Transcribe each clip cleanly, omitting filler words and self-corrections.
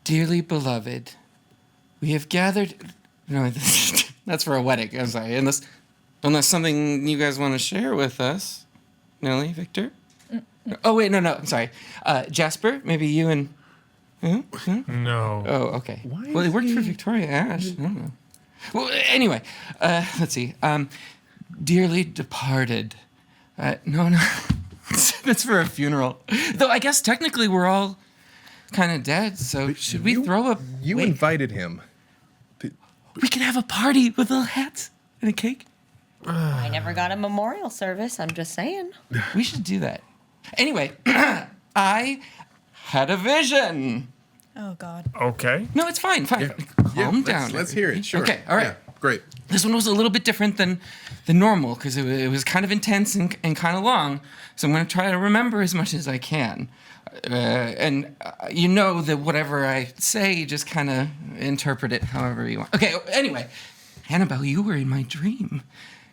Dearly beloved, we have gathered... No, that's for a wedding. I'm sorry. Unless something you guys want to share with us. Nellie, Victor? Oh, wait, no. I'm sorry. Jasper, maybe you and... No. Oh, okay. Well, it worked for Victoria Ash. I don't know. Well, anyway, let's see. Dearly departed. No. That's for a funeral. Though I guess technically we're all kind of dead, so should we throw a... You invited him. We could have a party with little hats and a cake. I never got a memorial service, I'm just saying. We should do that. Anyway, I had a vision. Oh, God. Okay. No, it's fine. Calm down. Let's hear it. Sure. Okay, all right. Yeah, great. This one was a little bit different than normal because it was kind of intense and kind of long. So I'm going to try to remember as much as I can. You know that whatever I say, you just kind of interpret it however you want. Okay, anyway, Annabelle, you were in my dream.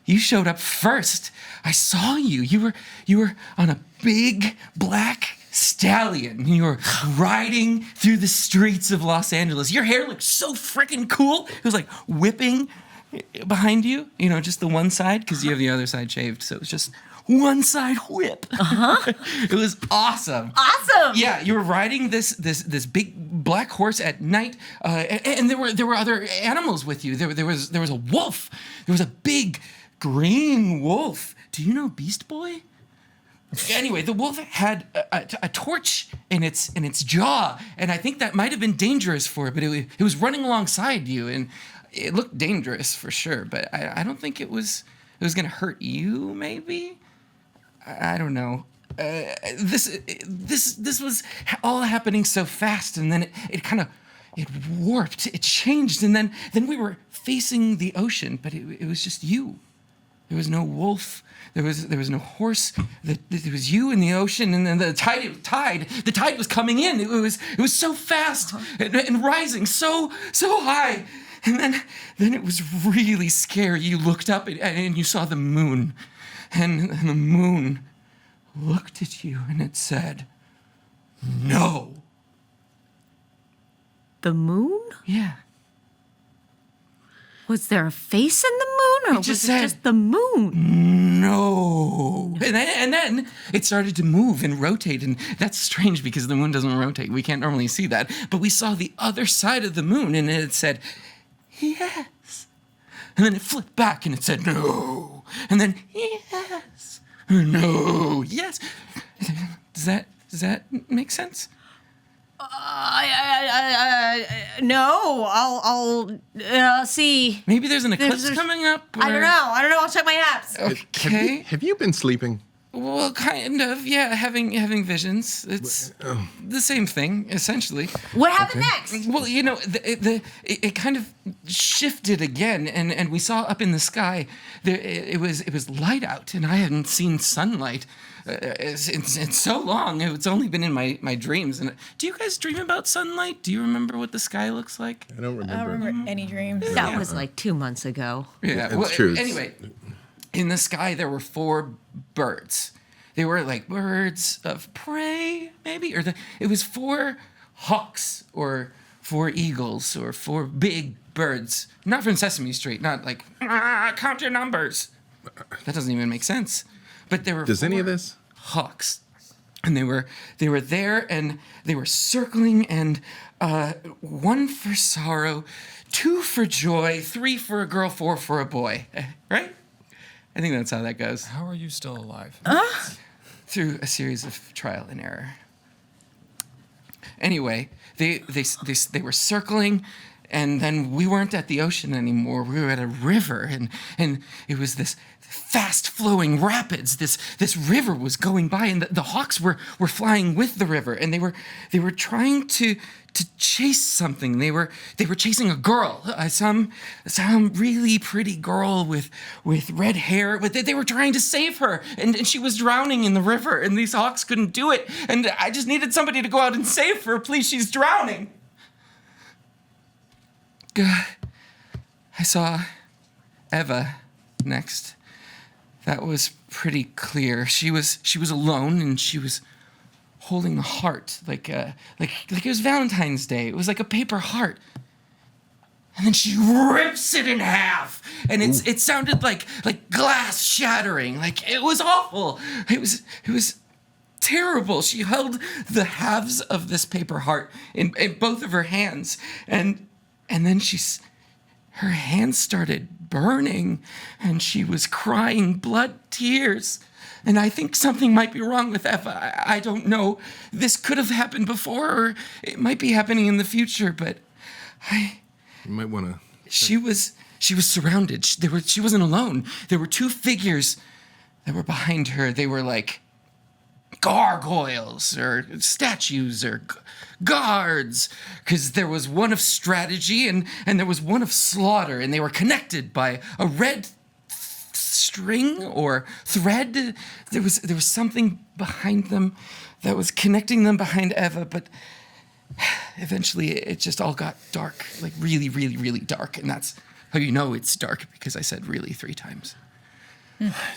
You showed up first. I saw you. You were on a big black stallion. You were riding through the streets of Los Angeles. Your hair looked so freaking cool. It was like whipping behind you. You know, just the one side because you have the other side shaved. So it was just one side whip. It was awesome. Awesome. Yeah, you were riding this big black horse at night, and there were other animals with you. There was a wolf. There was a big green wolf. Do you know Beast Boy? Anyway, the wolf had a torch in its jaw, and I think that might have been dangerous for it. But it was running alongside you, and it looked dangerous for sure. But I don't think it was gonna hurt you. Maybe. I don't know. This was all happening so fast, and then it warped, it changed, and then we were facing the ocean, but it was just you. There was no wolf. There was no horse. It was you in the ocean, and then the tide was coming in. It was so fast and rising so high, and then it was really scary. You looked up and you saw the moon. And the moon looked at you and it said, no. The moon? Yeah. Was there a face in the moon, or was it just the moon? No. And then it started to move and rotate, and that's strange because the moon doesn't rotate. We can't normally see that. But we saw the other side of the moon, and it said, yes. And then it flipped back and it said, no. And then, yes. No. Yes. Does that make sense? No. I'll see. Maybe there's an eclipse coming up. I don't know. I'll check my apps. Okay. Have you been sleeping? Well, kind of. Yeah, having visions. It's the same thing, essentially. What happened next? Well, you know, it kind of shifted again, and we saw up in the sky. It was light out, and I hadn't seen sunlight in so long. It's only been in my dreams. And do you guys dream about sunlight? Do you remember what the sky looks like? I don't remember. I don't remember any dreams. That was like 2 months ago. Yeah, it's true. Anyway, in the sky there were 4 birds. They were like birds of prey, maybe, or it was 4 hawks or 4 eagles or 4 big birds. Not from Sesame Street. Not like count your numbers. That doesn't even make sense. But there were. Does 4 any of this? Hawks, and they were there, and they were circling, and 1 for sorrow, 2 for joy, 3 for a girl, 4 for a boy. Right? I think that's how that goes. How are you still alive? Through a series of trial and error. Anyway, they were circling, and then we weren't at the ocean anymore. We were at a river, and it was this fast-flowing rapids. This river was going by, and the hawks were flying with the river, and they were trying to chase something. They were chasing a girl, some really pretty girl with red hair. They were trying to save her, and she was drowning in the river, and these hawks couldn't do it. And I just needed somebody to go out and save her. Please, she's drowning. I saw Eva next. That was pretty clear. She was alone, and she was holding a heart, like it was Valentine's Day. It was like a paper heart. And then she rips it in half, and it sounded like glass shattering. Like, it was awful. It was terrible. She held the halves of this paper heart in both of her hands, and then her hands started burning, and she was crying blood tears. And I think something might be wrong with Eva. I don't know. This could have happened before, or it might be happening in the future, but You might want to... She was surrounded. She wasn't alone. There were two figures that were behind her. They were like gargoyles or statues or guards, because there was one of strategy and there was one of slaughter, and they were connected by a red string or thread. There was something behind them that was connecting them behind Eva, but eventually it just all got dark, like really, really, really dark. And that's how you know it's dark, because I said really 3 times.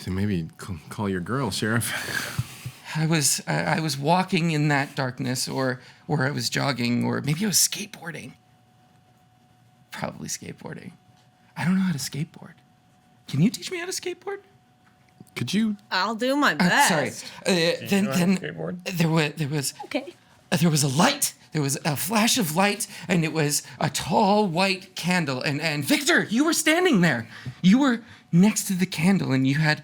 So maybe call your girl, Sheriff. I was walking in that darkness, or I was jogging, or maybe I was skateboarding. Probably skateboarding. I don't know how to skateboard. Can you teach me how to skateboard? Could you... I'll do my best. Sorry. Then there was Okay. There was a light. There was a flash of light, and it was a tall white candle. And Victor, you were standing there. You were next to the candle, and you had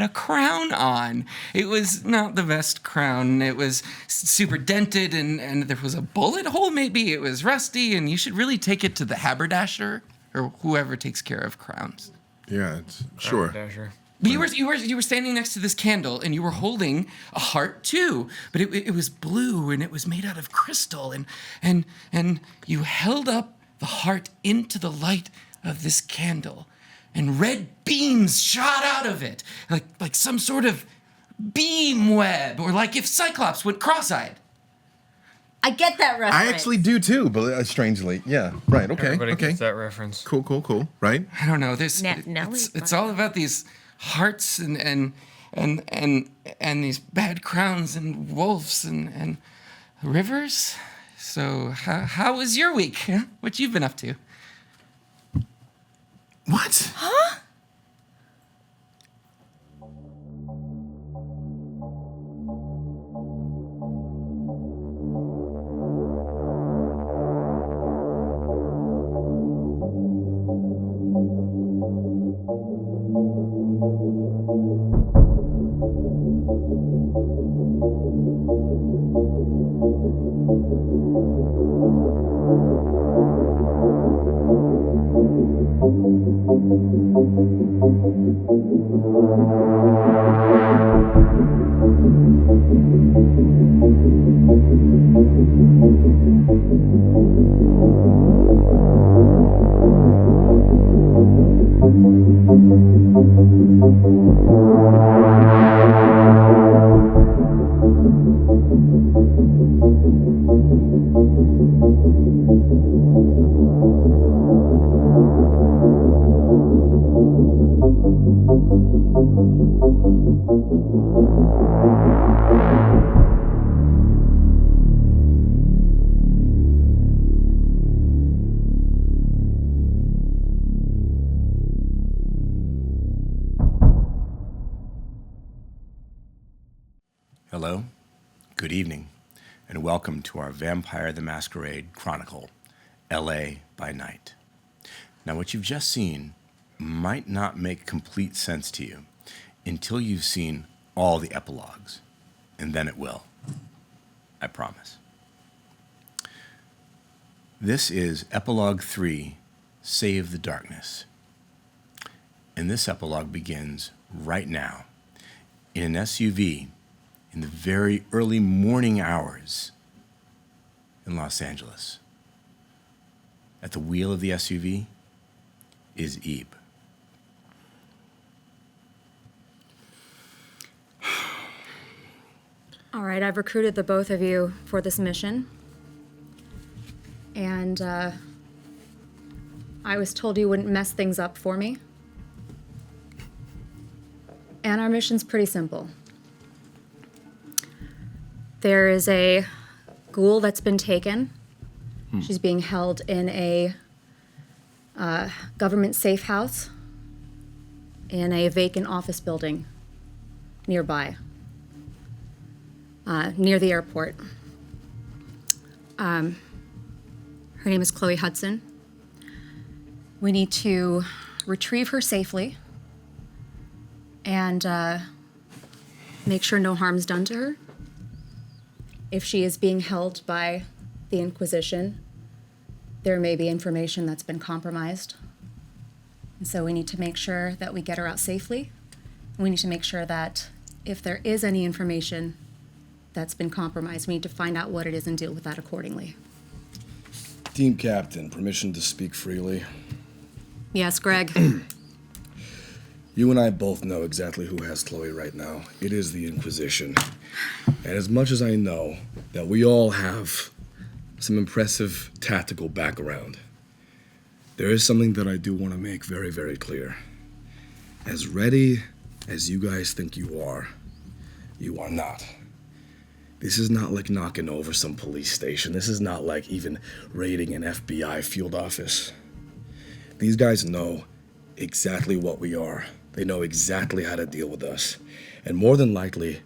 a crown on. It was not the best crown. It was super dented, and there was a bullet hole maybe. It was rusty, and you should really take it to the haberdasher or whoever takes care of crowns. Yeah, sure. Dasher. But you were standing next to this candle, and you were holding a heart too. But it was blue, and it was made out of crystal, and you held up the heart into the light of this candle, and red beams shot out of it, like some sort of beam web, or like if Cyclops went cross-eyed. I get that reference. I actually do too, but strangely. Yeah, right, okay, Everybody okay. gets that reference. Cool, right? I don't know. Nelly, It's all about these hearts and these bad crowns and wolves and rivers. So how was your week? Huh? What you've been up to? What? Huh? Hello, good evening, and welcome to our Vampire the Masquerade Chronicle, L.A. by Night. Now, what you've just seen might not make complete sense to you until you've seen all the epilogues, and then it will. I promise. This is Epilogue 3, Save the Darkness. And this epilogue begins right now in an SUV in the very early morning hours in Los Angeles. At the wheel of the SUV is Ebe. All right, I've recruited the both of you for this mission. And I was told you wouldn't mess things up for me. And our mission's pretty simple. There is a ghoul that's been taken. She's being held in a government safe house in a vacant office building nearby, near the airport. Her name is Chloe Hudson. We need to retrieve her safely and make sure no harm's done to her. If she is being held by the Inquisition, there may be information that's been compromised. And so we need to make sure that we get her out safely. We need to make sure that if there is any information that's been compromised, we need to find out what it is and deal with that accordingly. Team Captain, permission to speak freely. Yes, Greg. You and I both know exactly who has Chloe right now. It is the Inquisition. And as much as I know that we all have some impressive tactical background, there is something that I do want to make very, very clear. As ready as you guys think you are not. This is not like knocking over some police station. This is not like even raiding an FBI field office. These guys know exactly what we are. They know exactly how to deal with us. And more than likely,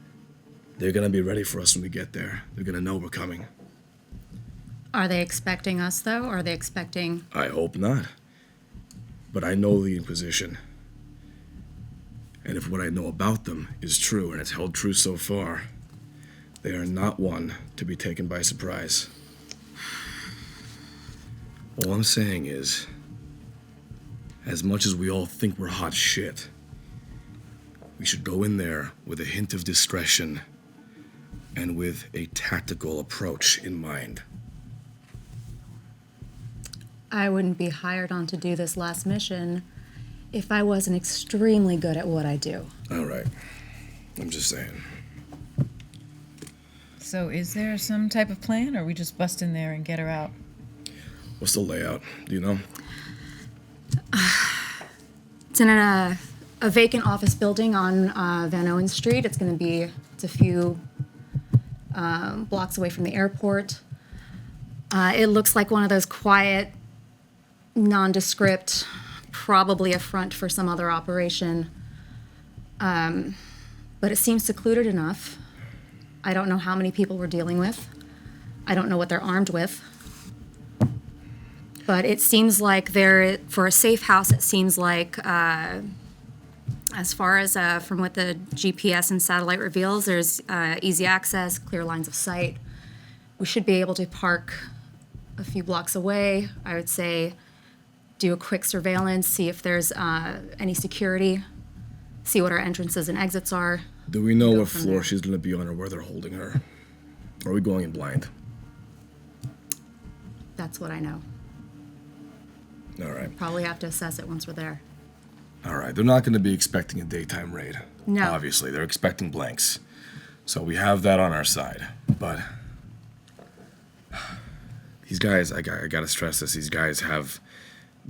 they're going to be ready for us when we get there. They're going to know we're coming. Are they expecting us, though, or are they expecting... I hope not. But I know the Inquisition. And if what I know about them is true, and it's held true so far, they are not one to be taken by surprise. All I'm saying is, as much as we all think we're hot shit, we should go in there with a hint of discretion and with a tactical approach in mind. I wouldn't be hired on to do this last mission if I wasn't extremely good at what I do. All right. I'm just saying. So is there some type of plan, or we just bust in there and get her out? What's the layout? Do you know? It's in a vacant office building on Van Owen Street. It's a few blocks away from the airport. It looks like one of those quiet, nondescript, probably a front for some other operation. But it seems secluded enough. I don't know how many people we're dealing with. I don't know what they're armed with. But it seems like for a safe house, it seems like, as far as from what the GPS and satellite reveals, there's easy access, clear lines of sight. We should be able to park a few blocks away. I would say do a quick surveillance, see if there's any security, see what our entrances and exits are. Do we know Go what from floor there. she's going to be on or where they're holding her? Or are we going in blind? That's what I know. All right. Probably have to assess it once we're there. All right. They're not going to be expecting a daytime raid. No. Obviously, they're expecting blanks. So we have that on our side. But these guys, I got to stress this, these guys have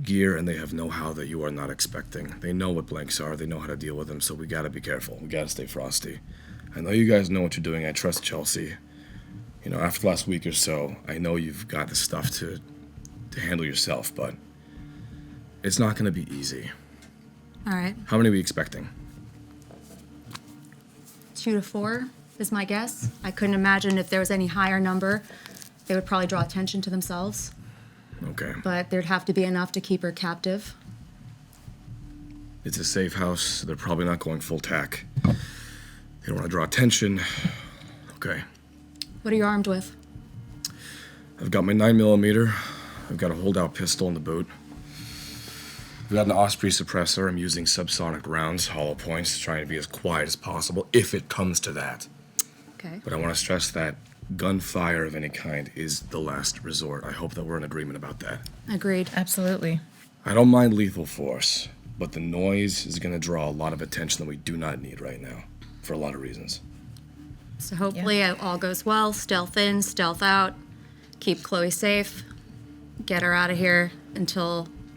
gear and they have know-how that you are not expecting. They know what blanks are. They know how to deal with them. So we got to be careful. We got to stay frosty. I know you guys know what you're doing. I trust Chelsea. You know, after the last week or so, I know you've got the stuff to handle yourself, but it's not going to be easy. All right. How many are we expecting? 2 to 4 is my guess. I couldn't imagine if there was any higher number, they would probably draw attention to themselves. Okay. But there'd have to be enough to keep her captive. It's a safe house. They're probably not going full tack. They don't want to draw attention. Okay. What are you armed with? I've got my 9mm. I've got a holdout pistol in the boot. I've got an Osprey suppressor. I'm using subsonic rounds, hollow points, trying to be as quiet as possible if it comes to that. Okay. But I want to stress that gunfire of any kind is the last resort. I hope that we're in agreement about that. Agreed. Absolutely. I don't mind lethal force, but the noise is going to draw a lot of attention that we do not need right now, for a lot of reasons. So hopefully it all goes well. Stealth in, stealth out. Keep Chloe safe. Get her out of here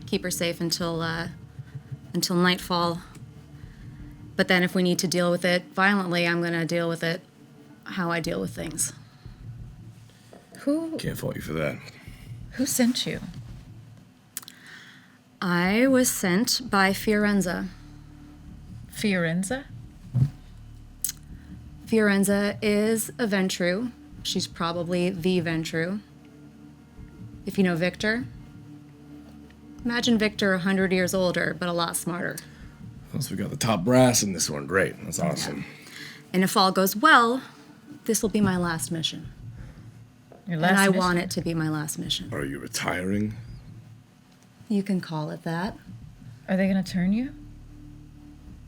keep her safe until nightfall. But then if we need to deal with it violently, I'm going to deal with it how I deal with things. Can't fault you for that. Who sent you? I was sent by Fiorenza. Fiorenza? Fiorenza is a Ventru. She's probably the Ventru. If you know Victor, imagine Victor 100 years older, but a lot smarter. Plus, we got the top brass in this one. Great. That's awesome. And if all goes well, this will be my last mission. Your last And I mission? want it to be my last mission. Are you retiring? You can call it that. Are they going to turn you?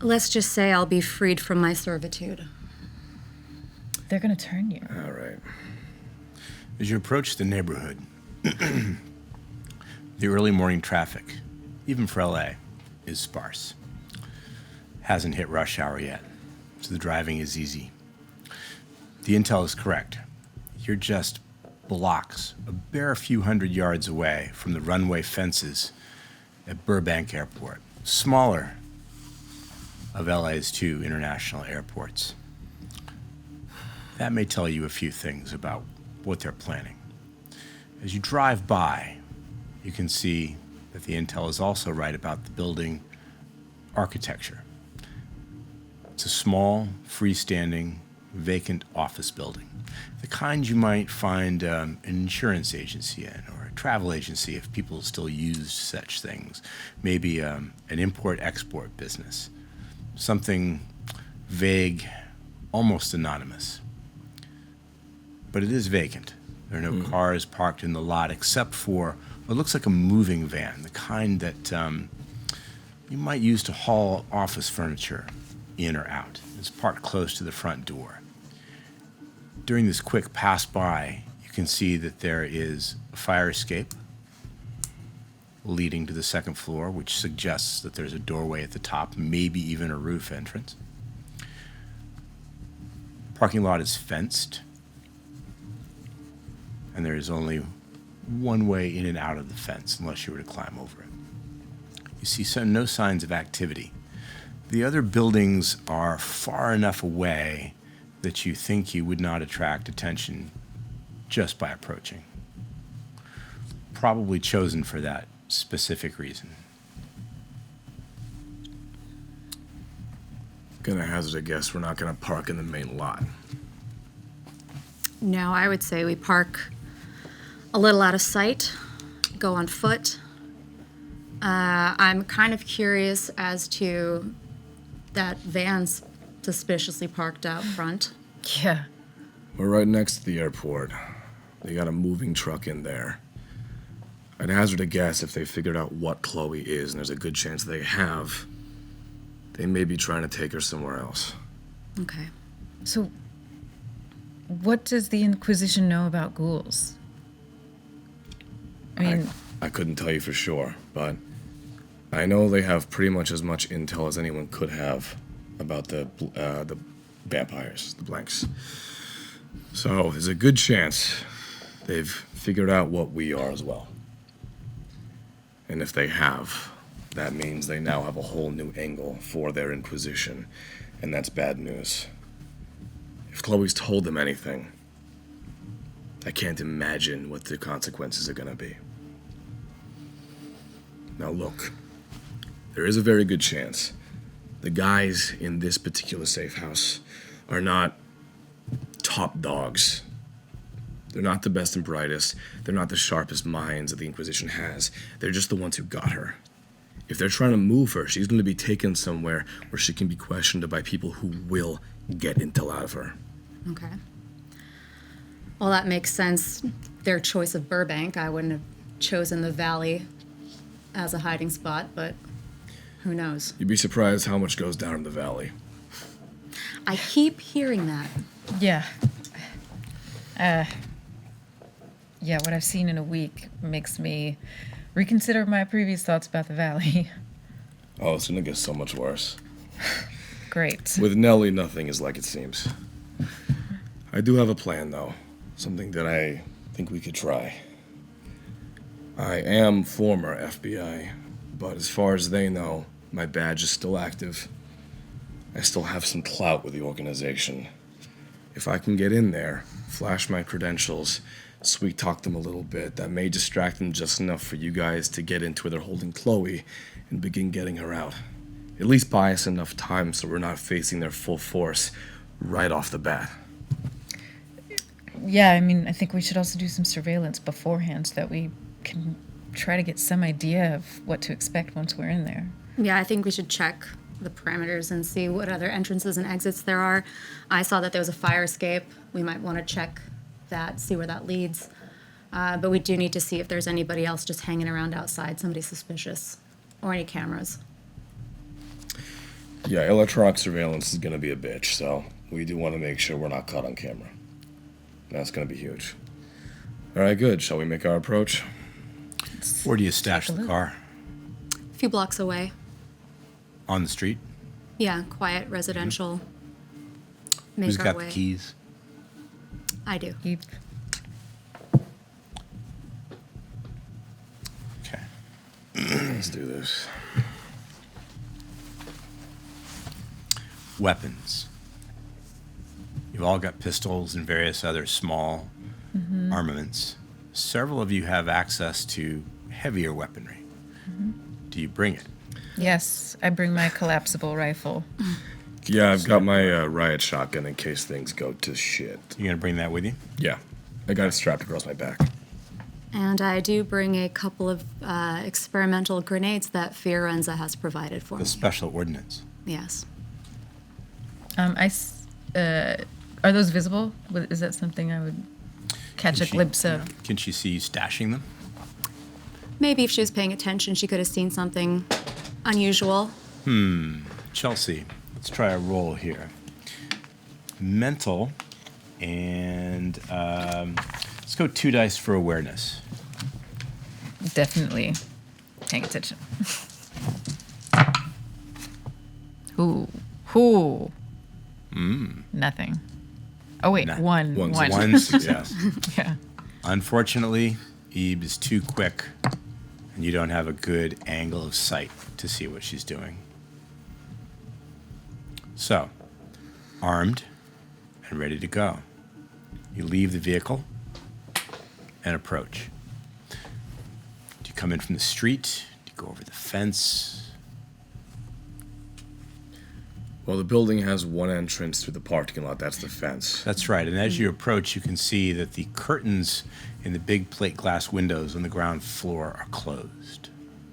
Let's just say I'll be freed from my servitude. They're going to turn you. All right. As you approach the neighborhood, the early morning traffic, even for LA, is sparse. Hasn't hit rush hour yet, so the driving is easy. The intel is correct. You're just blocks, a bare few hundred yards away from the runway fences at Burbank Airport, smaller of LA's two international airports. That may tell you a few things about what they're planning. As you drive by, you can see that the intel is also right about the building architecture. It's a small, freestanding, vacant office building, the kind you might find an insurance agency in, or a travel agency if people still used such things, maybe an import-export business, something vague, almost anonymous. But it is vacant. There are no cars parked in the lot except for what looks like a moving van, the kind that you might use to haul office furniture in or out. It's parked close to the front door. During this quick pass by, you can see that there is a fire escape leading to the second floor, which suggests that there's a doorway at the top, maybe even a roof entrance. Parking lot is fenced, and there is only one way in and out of the fence unless you were to climb over it. You see no signs of activity. The other buildings are far enough away that you think you would not attract attention just by approaching. Probably chosen for that specific reason. Gonna hazard a guess we're not gonna park in the main lot. No, I would say we park a little out of sight, go on foot. I'm kind of curious as to that van's suspiciously parked out front. Yeah. We're right next to the airport. They got a moving truck in there. I'd hazard a guess if they figured out what Chloe is, and there's a good chance they have, they may be trying to take her somewhere else. Okay. So, what does the Inquisition know about ghouls? I mean, I couldn't tell you for sure, but I know they have pretty much as much intel as anyone could have about the vampires, the blanks. So there's a good chance they've figured out what we are as well. And if they have, that means they now have a whole new angle for their Inquisition, and that's bad news. If Chloe's told them anything, I can't imagine what the consequences are gonna be. Now look, there is a very good chance the guys in this particular safe house are not top dogs. They're not the best and brightest. They're not the sharpest minds that the Inquisition has. They're just the ones who got her. If they're trying to move her, she's going to be taken somewhere where she can be questioned by people who will get intel out of her. Okay. Well, that makes sense. Their choice of Burbank, I wouldn't have chosen the valley as a hiding spot, but who knows? You'd be surprised how much goes down in the valley. I keep hearing that. yeah. Yeah, what I've seen in a week makes me reconsider my previous thoughts about the valley. Oh, it's going to get so much worse. Great. With Nellie, nothing is like it seems. I do have a plan, though. Something that I think we could try. I am former FBI, but as far as they know, my badge is still active. I still have some clout with the organization. If I can get in there, flash my credentials, sweet talk them a little bit. That may distract them just enough for you guys to get into where they're holding Chloe and begin getting her out. At least buy us enough time so we're not facing their full force right off the bat. Yeah, I mean, I think we should also do some surveillance beforehand so that we can try to get some idea of what to expect once we're in there. Yeah, I think we should check the parameters and see what other entrances and exits there are. I saw that there was a fire escape. We might want to check that, see where that leads. But we do need to see if there's anybody else just hanging around outside, somebody suspicious, or any cameras. Yeah, electronic surveillance is going to be a bitch, so we do want to make sure we're not caught on camera. That's going to be huge. All right, good. Shall we make our approach? Where do you stash the car? A few blocks away. On the street? Yeah, quiet, residential. Make Who's our got way. the keys? I do. Keep. Okay. Let's do this. Weapons. You've all got pistols and various other small armaments. Several of you have access to heavier weaponry. Do you bring it? Yes, I bring my collapsible rifle. Yeah, I've got my riot shotgun in case things go to shit. You gonna bring that with you? Yeah, I got it strapped across my back. And I do bring a couple of experimental grenades that Fiorenza has provided for The me. special ordnance. Yes. Are those visible? Is that something I would catch a glimpse of? Can she see you stashing them? Maybe if she was paying attention, she could have seen something unusual. Chelsea, let's try a roll here. Mental, and let's go 2 dice for awareness. Definitely paying attention. Ooh. Nothing. Oh wait, one. One success. Yeah. Unfortunately, Eve is too quick, and you don't have a good angle of sight to see what she's doing. So, armed and ready to go, you leave the vehicle and approach. Do you come in from the street? Do you go over the fence? Well, the building has one entrance through the parking lot. That's the fence. That's right. And as you approach, you can see that the curtains in the big plate glass windows on the ground floor are closed.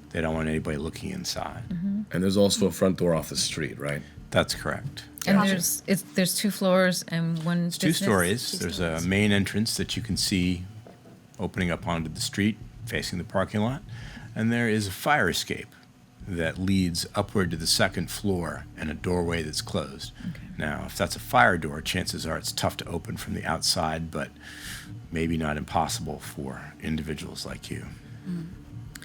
They don't want anybody looking inside. And there's also a front door off the street, right? That's correct. And there's 2 floors and one It's 2 stories. There's a main entrance that you can see opening up onto the street, facing the parking lot. And there is a fire escape that leads upward to the 2nd floor and a doorway that's closed. Okay. Now, if that's a fire door, chances are it's tough to open from the outside, but maybe not impossible for individuals like you.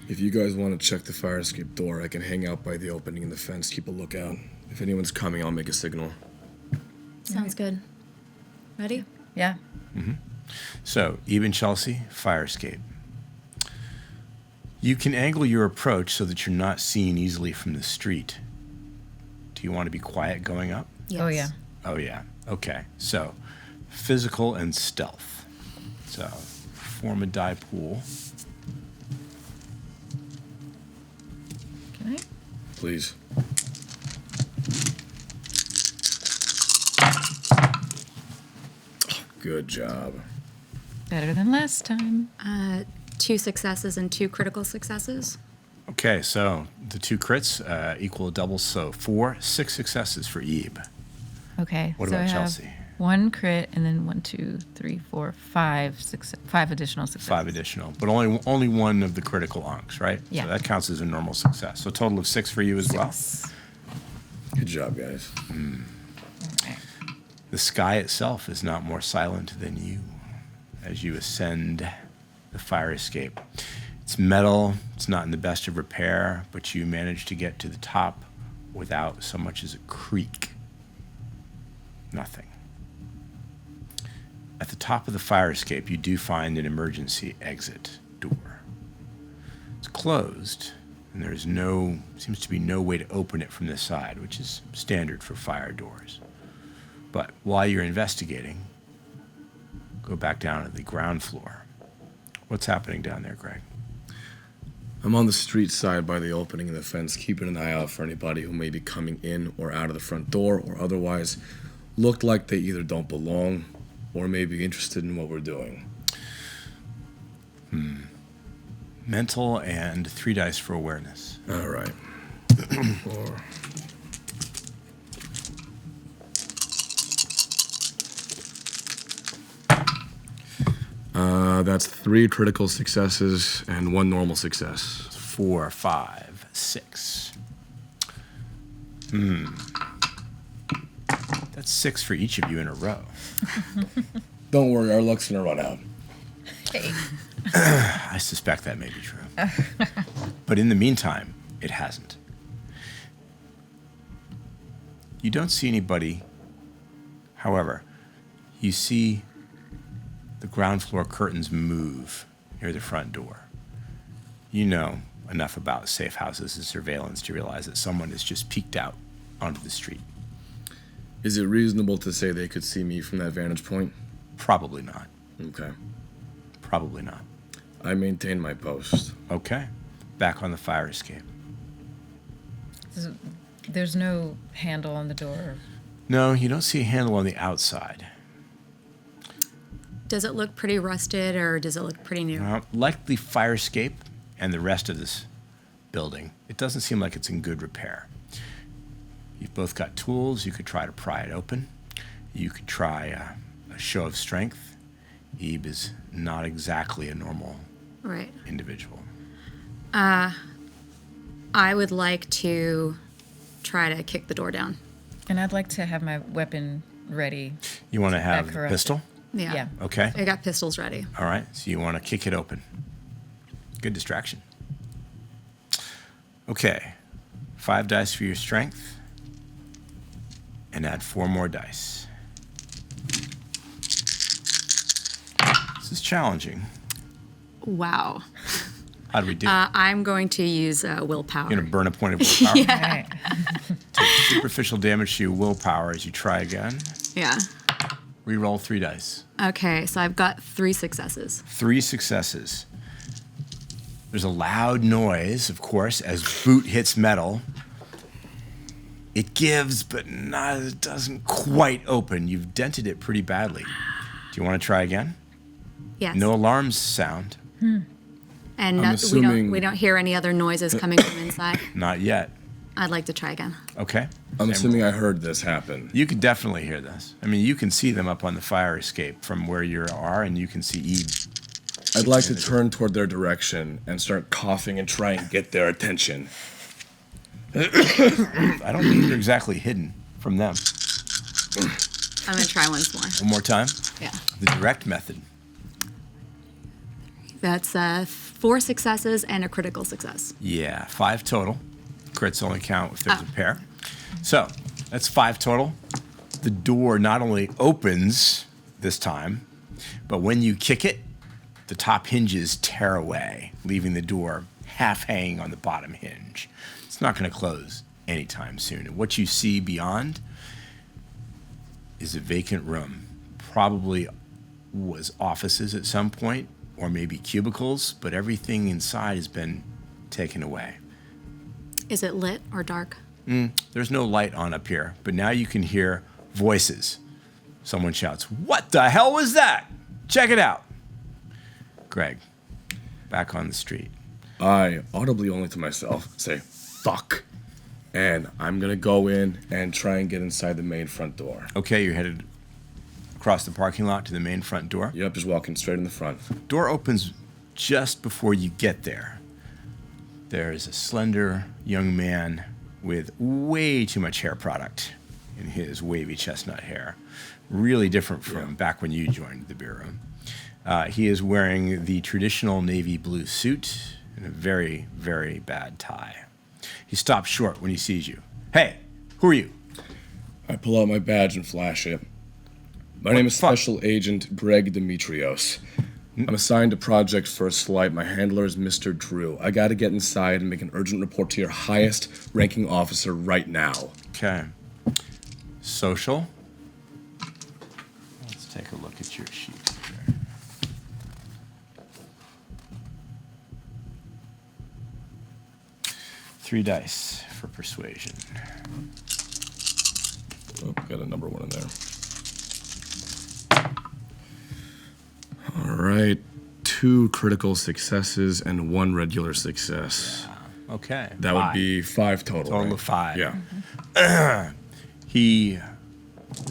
If you guys want to check the fire escape door, I can hang out by the opening in the fence, keep a lookout. If anyone's coming, I'll make a signal. Sounds good. Ready? Yeah. So, even Chelsea, fire escape. You can angle your approach so that you're not seen easily from the street. Do you want to be quiet going up? Yes. Oh yeah. Oh, yeah. Okay. So, physical and stealth. So, form a die pool. Can I? Please. Good job. Better than last time. 2 successes and 2 critical successes. Okay, so the 2 crits equal a double, so 4, 6 successes for Ebe. Okay. What so about I have Chelsea? 1 crit and then 1, 2, 3, 4, 5 additional successes. 5 additional, but only 1 of the critical onks, right? Yeah. So that counts as a normal success. So a total of 6 for you as well. Good job, guys. Okay. The sky itself is not more silent than you as you ascend the fire escape. It's metal, it's not in the best of repair, but you manage to get to the top without so much as a creak. Nothing. At the top of the fire escape, you do find an emergency exit door. It's closed, and seems to be no way to open it from this side, which is standard for fire doors. But while you're investigating, go back down to the ground floor. What's happening down there, Greg? I'm on the street side by the opening in the fence, keeping an eye out for anybody who may be coming in or out of the front door or otherwise look like they either don't belong or may be interested in what we're doing. Mental and 3 dice for awareness. All right. That's 3 critical successes and 1 normal success. 4, 5, 6. That's 6 for each of you in a row. Don't worry, our luck's gonna run out. Hey. I suspect that may be true. But in the meantime, it hasn't. You don't see anybody. However, you see the ground floor curtains move near the front door. You know enough about safe houses and surveillance to realize that someone has just peeked out onto the street. Is it reasonable to say they could see me from that vantage point? Probably not. Okay. Probably not. I maintain my post. Okay. Back on the fire escape. There's no handle on the door. No, you don't see a handle on the outside. Does it look pretty rusted or does it look pretty new? Like the fire escape and the rest of this building, it doesn't seem like it's in good repair. You've both got tools. You could try to pry it open. You could try a show of strength. Ebe is not exactly a normal individual. I would like to try to kick the door down. And I'd like to have my weapon ready. You want to have back the her up. pistol? Yeah. Okay. I got pistols ready. All right. So you want to kick it open. Good distraction. Okay. 5 dice for your strength. And add 4 more dice. This is challenging. Wow. How do we do? I'm going to use willpower. You're going to burn a point of willpower? Yeah. Take superficial damage to your willpower as you try again. Yeah. Reroll 3 dice. Okay, so I've got 3 successes. 3 successes. There's a loud noise, of course, as boot hits metal. It gives, but it doesn't quite open. You've dented it pretty badly. Do you want to try again? Yes. No alarms sound. And I'm assuming- we don't hear any other noises coming from inside. Not yet. I'd like to try again. Okay. I'm assuming I heard this happen. You can definitely hear this. I mean, you can see them up on the fire escape from where you are, and you can see Eve. I'd like to turn toward their direction and start coughing and try and get their attention. I don't think you're exactly hidden from them. I'm going to try once more. One more time. Yeah. The direct method. That's 4 successes and a critical success. Yeah, 5 total. Crits only count if there's a pair. So that's 5 total. The door not only opens this time, but when you kick it, the top hinges tear away, leaving the door half hanging on the bottom hinge. It's not going to close anytime soon. And what you see beyond is a vacant room. Probably was offices at some point, or maybe cubicles, but everything inside has been taken away. Is it lit or dark? There's no light on up here, but now you can hear voices. Someone shouts, "What the hell was that? Check it out." Greg, back on the street. I, audibly only to myself, say, "Fuck." And I'm going to go in and try and get inside the main front door. Okay, you're headed across the parking lot to the main front door. Yep, just walking straight in the front. Door opens just before you get there. There is a slender young man with way too much hair product in his wavy chestnut hair. Really different from back when you joined the bureau. He is wearing the traditional navy blue suit and a very, very bad tie. He stops short when he sees you. "Hey, who are you?" I pull out my badge and flash it. My name is Special Agent Greg Demetrios. I'm assigned to Project First Flight. My handler is Mr. Drew. I gotta get inside and make an urgent report to your highest ranking officer right now. Okay. Social. Let's take a look at your sheet here. 3 dice for persuasion. Oh, got a number 1 in there. All right. 2 critical successes and 1 regular success. Okay. That would be 5 total. Total right? of 5. Yeah. He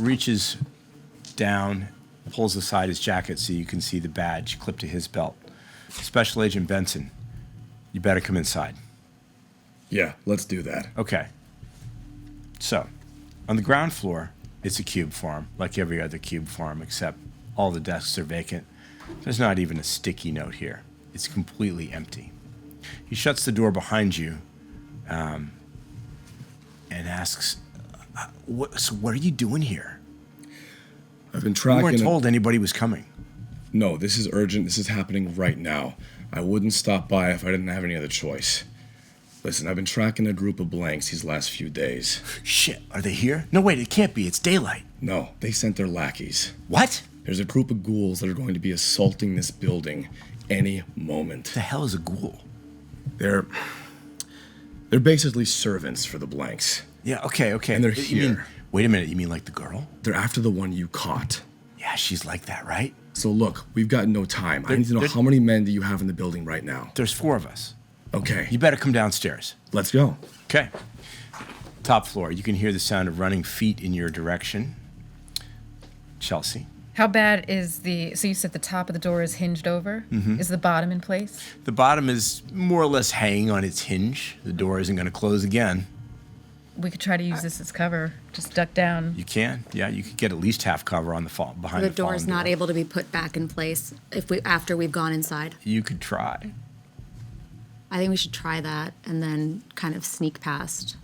reaches down, pulls aside his jacket so you can see the badge clipped to his belt. Special Agent Benson, you better come inside. Yeah, let's do that. Okay. So, on the ground floor, it's a cube farm, like every other cube farm, except all the desks are vacant. There's not even a sticky note here. It's completely empty. He shuts the door behind you and asks, so what are you doing here? I've been You tracking... weren't told anybody was coming. No, this is urgent. This is happening right now. I wouldn't stop by if I didn't have any other choice. Listen, I've been tracking a group of blanks these last few days. Shit, are they here? No, wait, it can't be. It's daylight. No, they sent their lackeys. What? There's a group of ghouls that are going to be assaulting this building any moment. The hell is a ghoul? They're basically servants for the blanks. Yeah, okay. And they're You mean, here. wait a minute, you mean like the girl? They're after the one you caught. Yeah, she's like that, right? So look, we've got no time. I need to know how many men do you have in the building right now? There's 4 of us. Okay, You better come downstairs. let's go. Okay. Top floor. You can hear the sound of running feet in your direction. Chelsea. How bad is so you said the top of the door is hinged over? Mm-hmm. Is the bottom in place? The bottom is more or less hanging on its hinge. The door isn't going to close again. We could try to use this as cover. Just duck down. You can. Yeah, you could get at least half cover on the behind The the door is fallen not able to be put back in place after we've gone inside. You could try. I think we should try that and then kind of sneak past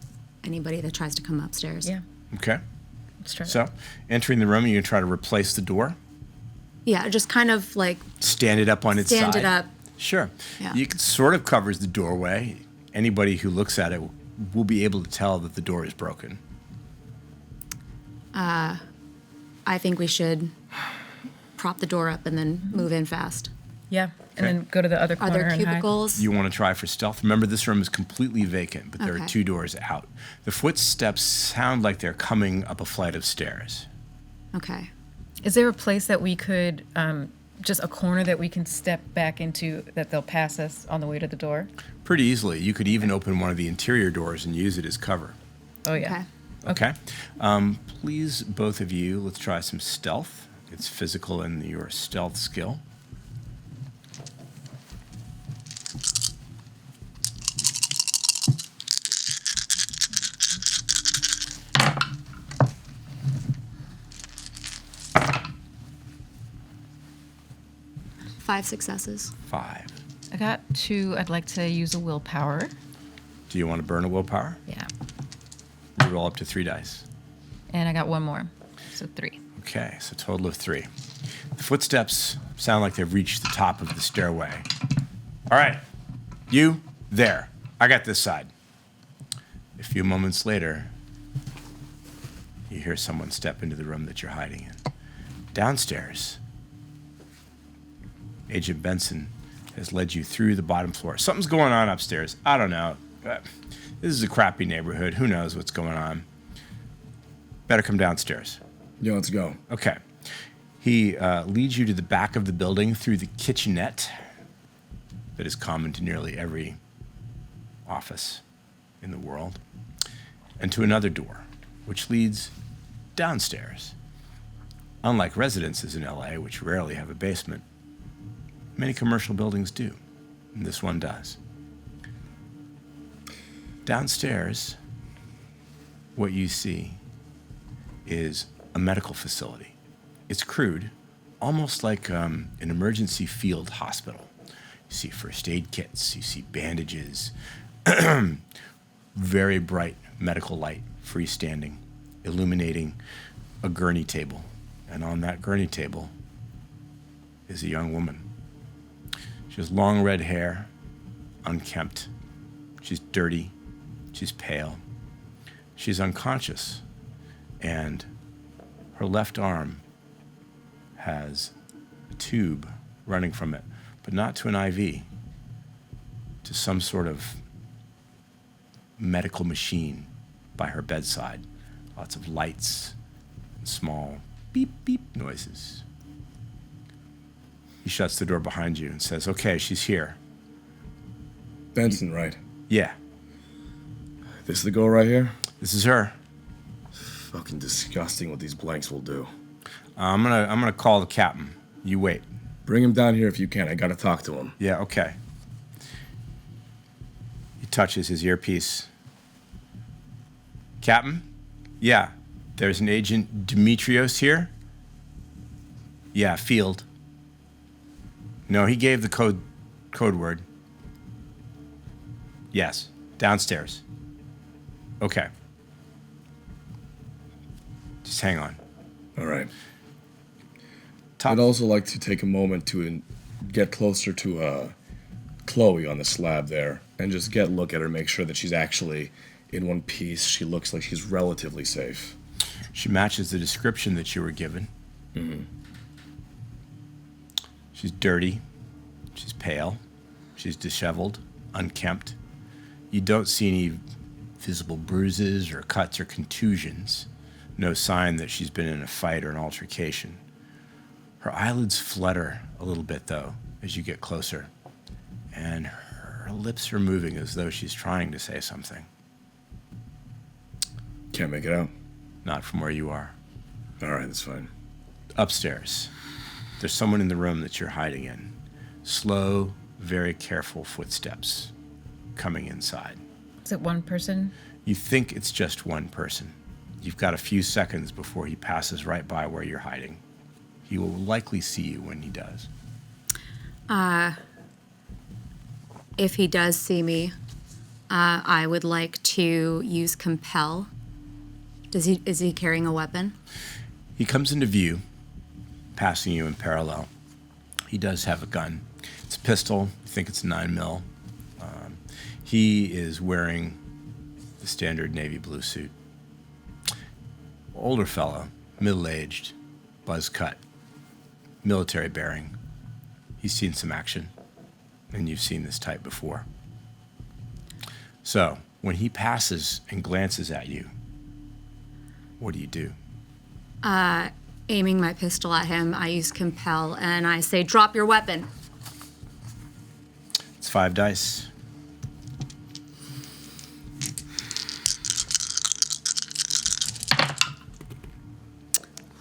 anybody that tries to come upstairs. Yeah, Okay. let's try that. So, entering the room, you can try to replace the door. Yeah, just kind of like Stand it up on its side. stand it up. Sure. Yeah. You can sort of covers the doorway. Anybody who looks at it will be able to tell that the door is broken. I think we should prop the door up and then move in fast. Yeah, and Okay. then go to the other Are corner there and hide. cubicles? You want to try for stealth. Remember, this room is completely vacant, but there are Okay. 2 doors out. The footsteps sound like they're coming up a flight of stairs. Okay. Is there a place that we could, just a corner that we can step back into that they'll pass us on the way to the door? Pretty easily. You could even open one of the interior doors and use it as cover. Oh, yeah. Okay. Okay. Please, both of you, let's try some stealth. It's physical in your stealth skill. Five successes. 5. I got 2. I'd like to use a willpower. Do you want to burn a willpower? Yeah. You roll up to 3 dice. And I got 1 more, so 3. Okay, so total of 3. The footsteps sound like they've reached the top of the stairway. All right, you, there. I got this side. A few moments later, you hear someone step into the room that you're hiding in. Downstairs, Agent Benson has led you through the bottom floor. Something's going on upstairs. I don't know. This is a crappy neighborhood. Who knows what's going on? Better come downstairs. Yeah, let's go. Okay. He leads you to the back of the building through the kitchenette that is common to nearly every office in the world, and to another door, which leads downstairs. Unlike residences in LA, which rarely have a basement, many commercial buildings do, and this one does. Downstairs, what you see is a medical facility. It's crude, almost like an emergency field hospital. You see first aid kits, you see bandages, very bright medical light, freestanding, illuminating a gurney table. And on that gurney table is a young woman. She has long red hair, unkempt. She's dirty. She's pale. She's unconscious. And her left arm has a tube running from it, but not to an IV, to some sort of medical machine by her bedside. Lots of lights and small beep, beep noises. He shuts the door behind you and says, okay, she's here. Benson, right? Yeah, This is the girl right here? this is her. Fucking disgusting what these blanks will do. I'm gonna call the captain. You wait. Bring him down here if you can. I gotta talk to him. Yeah, okay. He touches his earpiece. Captain? Yeah, there's an agent Demetrios here. Yeah, field. No, he gave the code word. Yes, downstairs. Okay. Just hang on. All right. Top. I'd also like to take a moment to get closer to Chloe on the slab there and just get a look at her, make sure that she's actually in one piece. She looks like she's relatively safe. She matches the description that you were given. Mm-hmm. She's dirty. She's pale. She's disheveled, unkempt. You don't see any visible bruises or cuts or contusions. No sign that she's been in a fight or an altercation. Her eyelids flutter a little bit, though, as you get closer. And her lips are moving as though she's trying to say something. Can't make it out. Not from where you are. All right, that's fine. Upstairs. There's someone in the room that you're hiding in. Slow, very careful footsteps coming inside. Is it one person? You think it's just one person. You've got a few seconds before he passes right by where you're hiding. He will likely see you when he does. If he does see me, I would like to use compel. Is he carrying a weapon? He comes into view, passing you in parallel. He does have a gun. It's a pistol. I think it's a 9mm. He is wearing the standard navy blue suit. Older fellow, middle-aged, buzz cut, military bearing. He's seen some action, and you've seen this type before. So, when he passes and glances at you, what do you do? Aiming my pistol at him, I use compel, and I say, drop your weapon. It's 5 dice.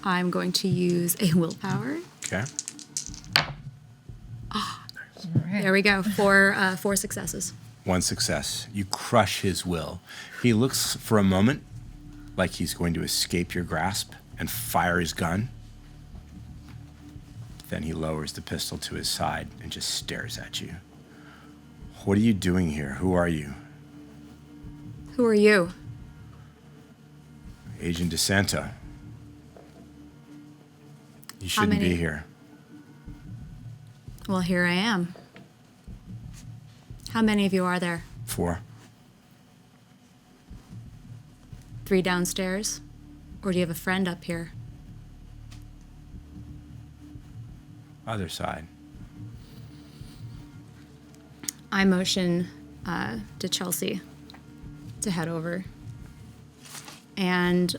I'm going to use a willpower. Okay. There we go. 4 successes. 1 success. You crush his will. He looks for a moment like he's going to escape your grasp and fire his gun. Then he lowers the pistol to his side and just stares at you. What are you doing here? Who are you? Who are you? Agent DeSanto. You shouldn't many? be here. Well, here I am. How many of you are there? 4. 3 downstairs? Or do you have a friend up here? Other side. I motion to Chelsea to head over. And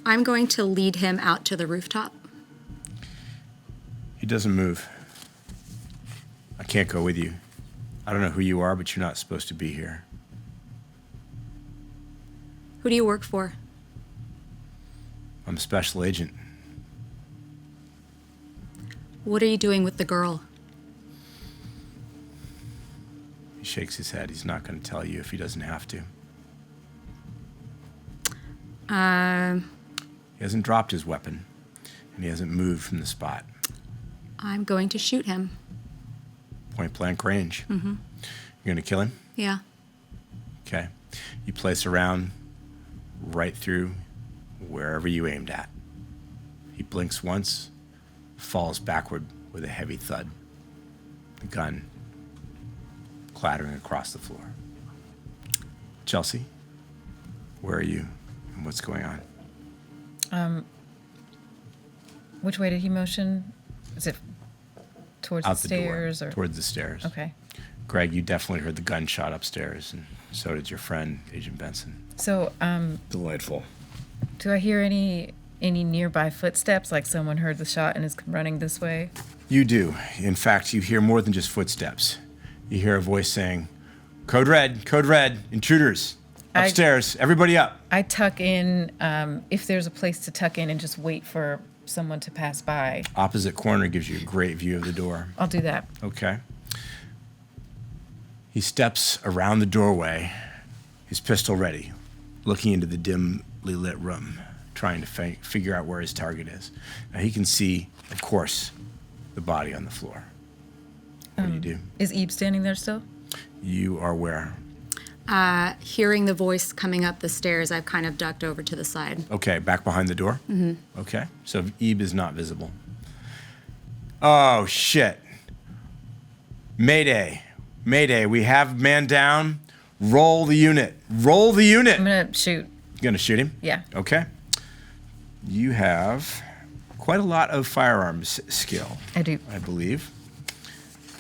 I'm going to lead him out to the rooftop. He doesn't move. I can't go with you. I don't know who you are, but you're not supposed to be here. Who do you work for? I'm a special agent. What are you doing with the girl? He shakes his head. He's not going to tell you if he doesn't have to. He hasn't dropped his weapon, and he hasn't moved from the spot. I'm going to shoot him. Point blank range. Mm-hmm. You're going to kill him? Yeah. Okay. You place a round right through wherever you aimed at. He blinks once, falls backward with a heavy thud. The gun clattering across the floor. Chelsea, where are you and what's going on? Which way did he motion? Is it towards Out the the door, stairs or towards the stairs. Okay. Greg, you definitely heard the gunshot upstairs, and so did your friend, Agent Benson. So, Delightful. do I hear any nearby footsteps, like someone heard the shot and is running this way? You do. In fact, you hear more than just footsteps. You hear a voice saying, Code red, intruders, upstairs, everybody up. I tuck in, if there's a place to tuck in, and just wait for someone to pass by. Opposite corner gives you a great view of the door. I'll do that. Okay. He steps around the doorway, his pistol ready, looking into the dimly lit room, trying to figure out where his target is. Now he can see, of course, the body on the floor. What do you do? Is Eve standing there still? You are where? Hearing the voice coming up the stairs, I've kind of ducked over to the side. Okay, back behind the door? Mm-hmm. Okay, so Eve is not visible. Oh, shit. Mayday, we have man down. Roll the unit. I'm gonna shoot. You gonna shoot him? Yeah. Okay. You have quite a lot of firearms skill. I do. I believe.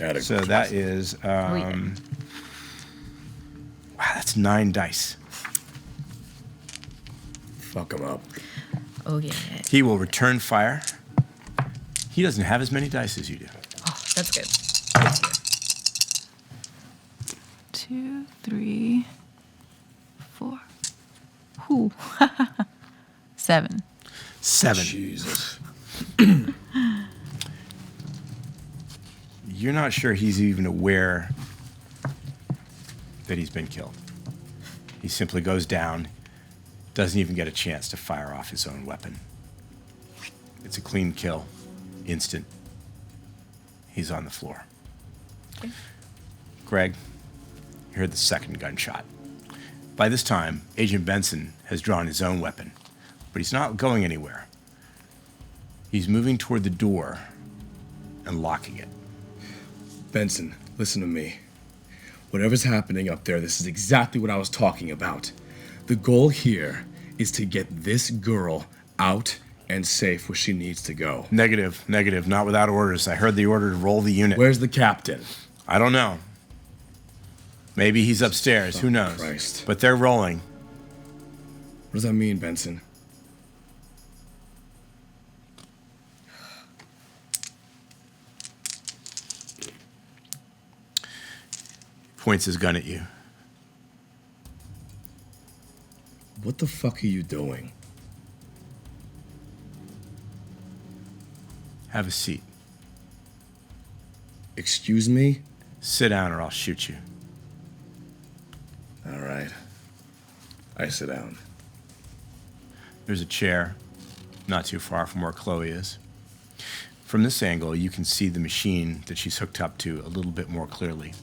Adequate. So that is, wow, that's 9 dice. Fuck him up. Oh, yeah. He will return fire. He doesn't have as many dice as you do. Oh, that's good. 2, 3, 4. Whew. 7. 7. Jesus. You're not sure he's even aware that he's been killed. He simply goes down, doesn't even get a chance to fire off his own weapon. It's a clean kill, instant. He's on the floor. Okay. Greg, you heard the second gunshot. By this time, Agent Benson has drawn his own weapon, but he's not going anywhere. He's moving toward the door and locking it. Benson, listen to me. Whatever's happening up there, this is exactly what I was talking about. The goal here is to get this girl out and safe where she needs to go. Negative, not without orders. I heard the order to roll the unit. Where's the captain? I don't know. Maybe he's upstairs, who knows? Christ. But they're rolling. What does that mean, Benson? Points his gun at you. What the fuck are you doing? Have a seat. Excuse me? Sit down or I'll shoot you. All right. I sit down. There's a chair not too far from where Chloe is. From this angle, you can see the machine that she's hooked up to a little bit more clearly,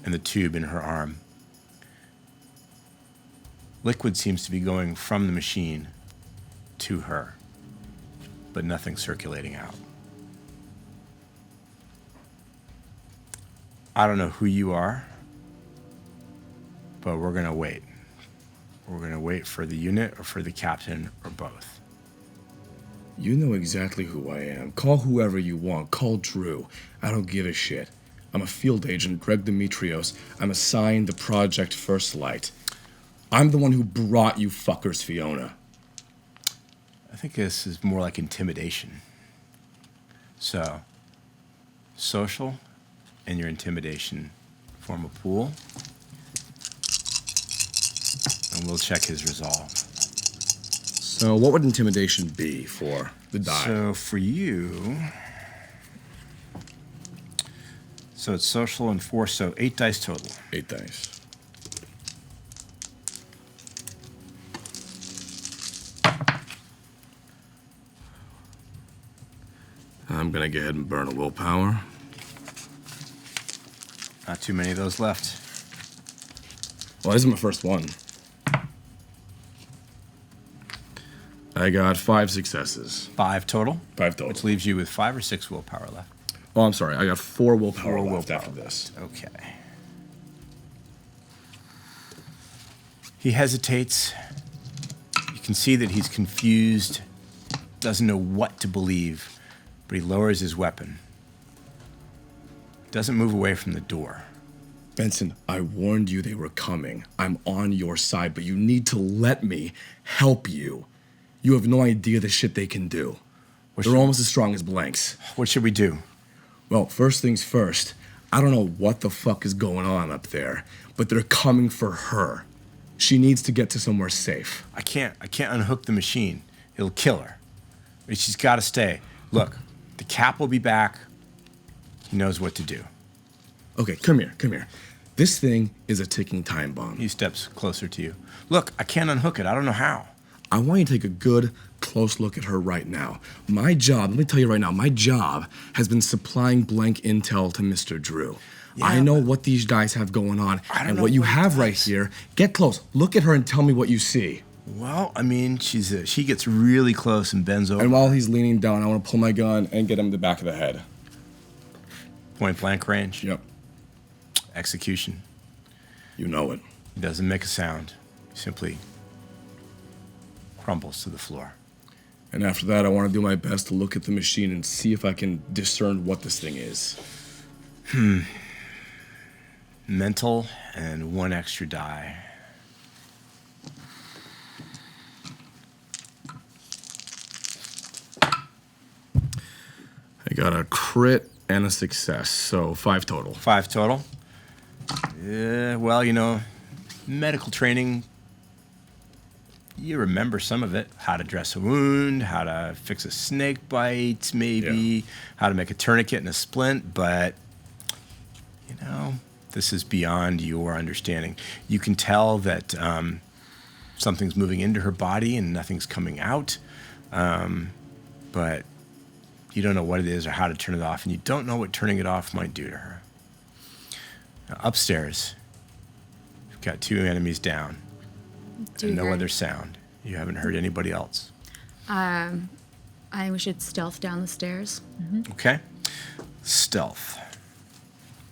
and the tube in her arm. Liquid seems to be going from the machine to her, but nothing circulating out. I don't know who you are, but we're gonna wait. We're gonna wait for the unit or for the captain or both. You know exactly who I am. Call whoever you want. Call Drew. I don't give a shit. I'm a field agent, Greg Demetrios. I'm assigned to Project First Light. I'm the one who brought you fuckers Fiona. I think this is more like intimidation. So, social and your intimidation form a pool, and we'll check his resolve. So what would intimidation be for the die? So for you, so it's social and 4, so 8 dice total. 8 dice. I'm gonna go ahead and burn a willpower. Not too many of those left. Well, this is my first one. I got 5 successes. 5 total? 5 total. Which leaves you with 5 or 6 willpower left. Oh, I'm sorry. I got 4 willpower 4 left willpower after this. Okay. He hesitates. You can see that he's confused, doesn't know what to believe, but he lowers his weapon. Doesn't move away from the door. Benson, I warned you they were coming. I'm on your side, but you need to let me help you. You have no idea the shit they can do. They're almost as strong as blanks. What should we do? Well, first things first, I don't know what the fuck is going on up there, but they're coming for her. She needs to get to somewhere safe. I can't unhook the machine. It'll kill her. She's got to stay. Look, the Cap will be back. He knows what to do. Okay, come here. This thing is a ticking time bomb. He steps closer to you. Look, I can't unhook it. I don't know how. I want you to take a good, close look at her right now. My job, let me tell you right now, my job has been supplying blank intel to Mr. Drew. Yeah, I know what these guys have going on, and what you have right here. Get close, look at her and tell me what you see. Well, I mean, she gets really close and bends over. And while he's leaning down, I want to pull my gun and get him in the back of the head. Point blank range? Yep. Execution. You know it. He doesn't make a sound. He simply crumbles to the floor. And after that, I want to do my best to look at the machine and see if I can discern what this thing is. Mental and 1 extra die. I got a crit and a success, so 5 total. 5 total? Yeah, well, medical training, you remember some of it. How to dress a wound, how to fix a snake bite, maybe, how to make a tourniquet and a splint, but, this is beyond your understanding. You can tell that something's moving into her body and nothing's coming out, but you don't know what it is or how to turn it off, and you don't know what turning it off might do to her. Now, upstairs, you've got 2 enemies down. And no other sound. You haven't heard anybody else. I think we should stealth down the stairs. Mm-hmm. Okay. Stealth.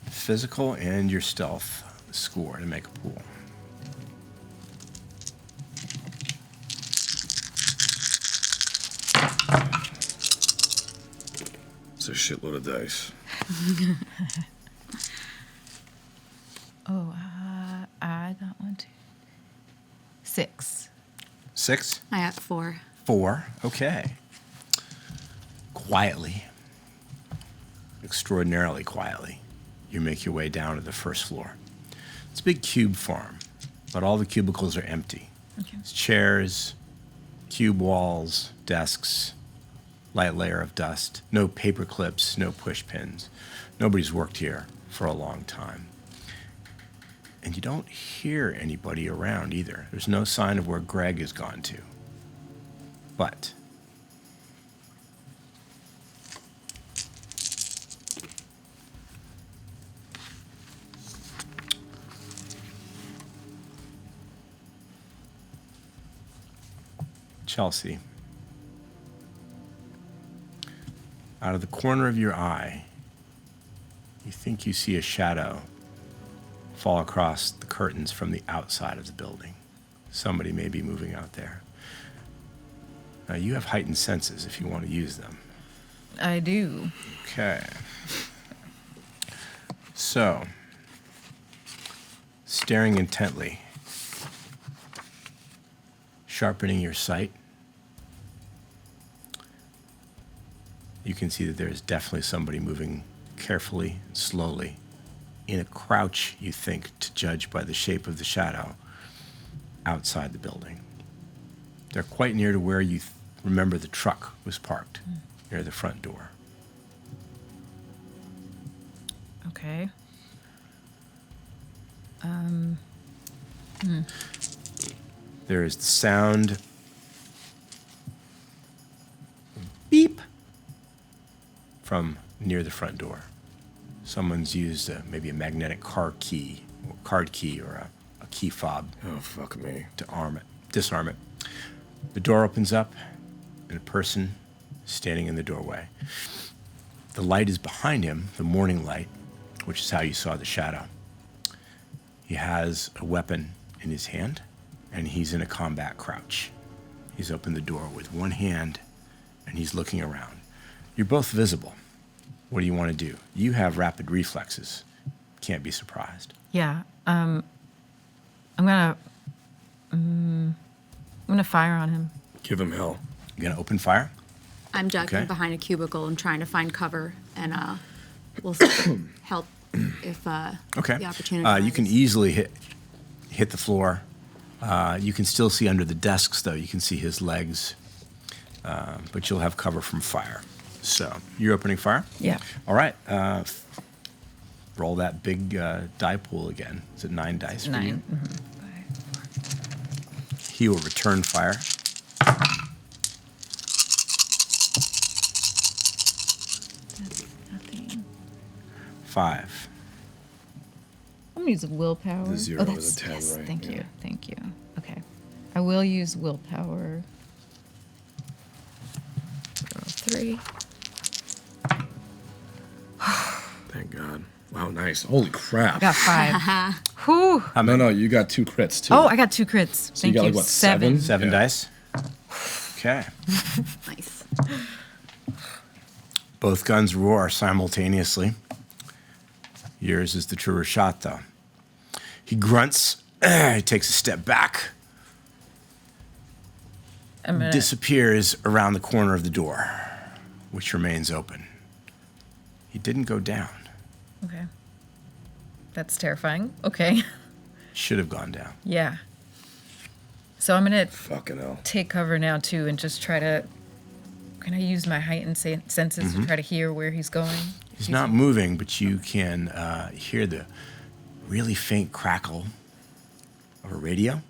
Physical and your stealth score to make a pool. It's a shitload of dice. I got 1, 2, 6. 6? I got 4. 4. Okay. Quietly, extraordinarily quietly, you make your way down to the first floor. It's a big cube farm, but all the cubicles are empty. Okay. It's chairs, cube walls, desks, light layer of dust, no paper clips, no push pins. Nobody's worked here for a long time. And you don't hear anybody around either. There's no sign of where Greg has gone to. But Chelsea, out of the corner of your eye, you think you see a shadow fall across the curtains from the outside of the building. Somebody may be moving out there. Now, you have heightened senses if you want to use them. I do. Okay. So, staring intently, sharpening your sight, you can see that there is definitely somebody moving carefully and slowly in a crouch, you think, to judge by the shape of the shadow outside the building. They're quite near to where you remember the truck was parked, near the front door. Okay. There is the sound, beep, from near the front door. Someone's used maybe a magnetic card key or a key fob. Oh, fuck me. To disarm it. The door opens up and a person is standing in the doorway. The light is behind him, the morning light, which is how you saw the shadow. He has a weapon in his hand and he's in a combat crouch. He's opened the door with one hand and he's looking around. You're both visible. What do you want to do? You have rapid reflexes. Can't be surprised. Yeah. I'm gonna fire on him. Give him hell. You gonna open fire? I'm ducking Okay. behind a cubicle and trying to find cover, and we'll help if Okay. the opportunity You can arises. easily hit the floor. You can still see under the desks, though. You can see his legs, but you'll have cover from fire. So you're opening fire? Yeah. All right. Roll that big die pool again. Is it 9 dice for you? 9. Mhm. He will return fire. That's nothing. 5. I'm gonna use willpower. The 0 oh, is a 10, yes, right? Thank Yeah. you. Thank you. Okay. I will use willpower. 3. Thank God. Wow, nice. Holy crap. I got 5. Whew. No, you got 2 crits too. Oh, I got 2 crits. So you Thank got you. like what, 7. 7 Yeah. dice. Okay. Nice. Both guns roar simultaneously. Yours is the truer shot, though. He grunts. He takes a step back. I'm gonna. Disappears around the corner of the door, which remains open. He didn't go down. Okay. That's terrifying. Okay. Should have gone down. Yeah. So I'm gonna Fucking hell. take cover now too, and just try to. Can I use my heightened senses to try to hear where he's going? He's not moving, but you can hear the really faint crackle of a radio.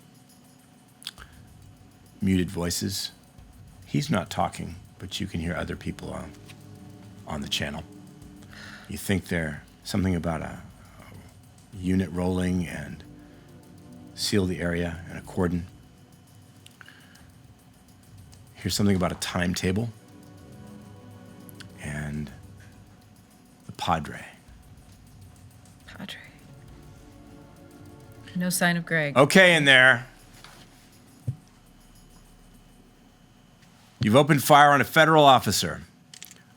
Muted voices. He's not talking, but you can hear other people on the channel. You think they're something about a unit rolling and seal the area in a cordon. Here's something about a timetable and the Padre. Padre. No sign of Greg. Okay, in there. You've opened fire on a federal officer.